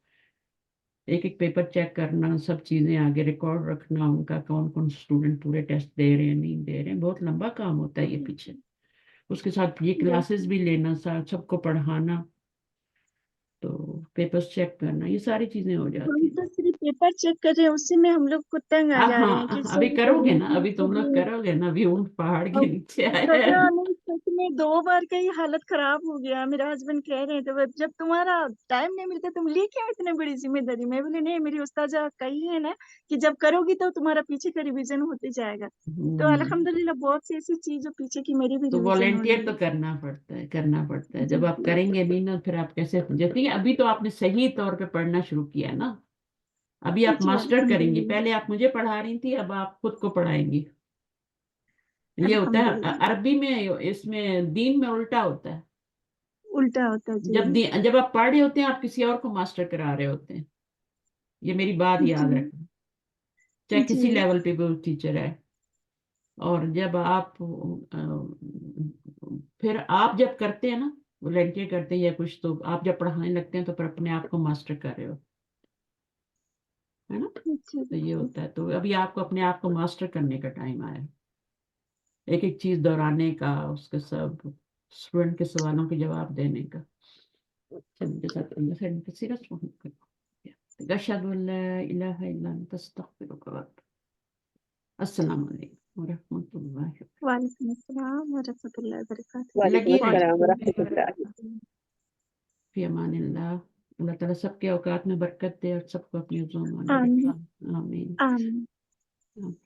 एक एक पेपर चेक करना, सब चीजें आगे रिकॉर्ड रखना, उनका कौन कौन स्टूडेंट पूरे टेस्ट दे रहे हैं नहीं दे रहे हैं, बहुत लंबा काम होता है ये पीछे। उसके साथ ये क्लासेस भी लेना, सबको पढ़ाना, तो पेपर्स चेक करना, ये सारी चीजें हो हम जाती हैं। तो सिर्फ पेपर चेक कर रहे हैं, उसी में हम लोग को तंग आ जा रहे हैं कि अभी सर करोगे ना, ये अभी तुम लोग करिए। करोगे ना, अभी ऊंट पहाड़ के अब नीचे आया पता है। नहीं, सच में 2 बार का ही हालत खराब हो गया। मेरे हस्बैंड कह रहे थे, "बस जब तुम्हारा टाइम नहीं मिलता तुम ली क्यों इतनी बड़ी जिम्मेदारी?" मैं बोले नहीं, मेरी उस्ताजा कही है ना कि जब करोगी तो तुम्हारा पीछे का रिवीजन होते जाएगा। तो अल्हम्दुलिल्लाह बहुत सी ऐसी चीज जो पीछे की मेरी भी तो रिवीजन हो रही वॉलेंटियर तो है। करना पड़ता है, करना पड़ता है। जी जब आप जी करेंगे नहीं ना, फिर आप कैसे, जैसे अभी तो आपने सही तौर पे पढ़ना शुरू किया ना, अभी आप जी मास्टर करेंगी, अल्हम्दुलिल्लाह। पहले आप मुझे पढ़ा रही थी, अब आप खुद को पढ़ाएंगी। ये होता है अल्हम्दुलिल्लाह। अरबी में, इसमें दीन में उल्टा होता है। उल्टा होता है जी। जब आप पढ़ रहे होते हैं, आप किसी और को मास्टर करा रहे होते हैं। ये मेरी बात याद जी रखना, चाहे जी किसी लेवल पे भी टीचर है। और जब आप फिर आप जब करते हैं ना, वॉलेंटियर करते हैं या कुछ, तो आप जब पढ़ाने लगते हैं तो फिर अपने आप को मास्टर कर रहे हो, है ना। जी तो ये होता है, तो अभी आपको अपने आप को मास्टर करने का टाइम आया, एक एक चीज दोहराने का, उसके सब स्टूडेंट के सवालों के जवाब देने का। चलिए, जज़ाकल्लाह खैरन कसीरा। अशहदु अल्ला इलाहा इल्ला अंता अस्तगफिरुका व अतूबु इलैक। अस्सलामु अलैकुम व रहमतुल्लाहि। वालेकुम अस्सलाम व रहमतुल्लाहि व बरकातहू। वालेकुम लगी अस्सलाम रहिए वरहमतुल्लाह। फी अमानिल्लाह। अल्लाह ताला सबके औकात में बरकत दे और सबको अपनी ज़ुबान में आमीन रखे। आमीन। आमीन।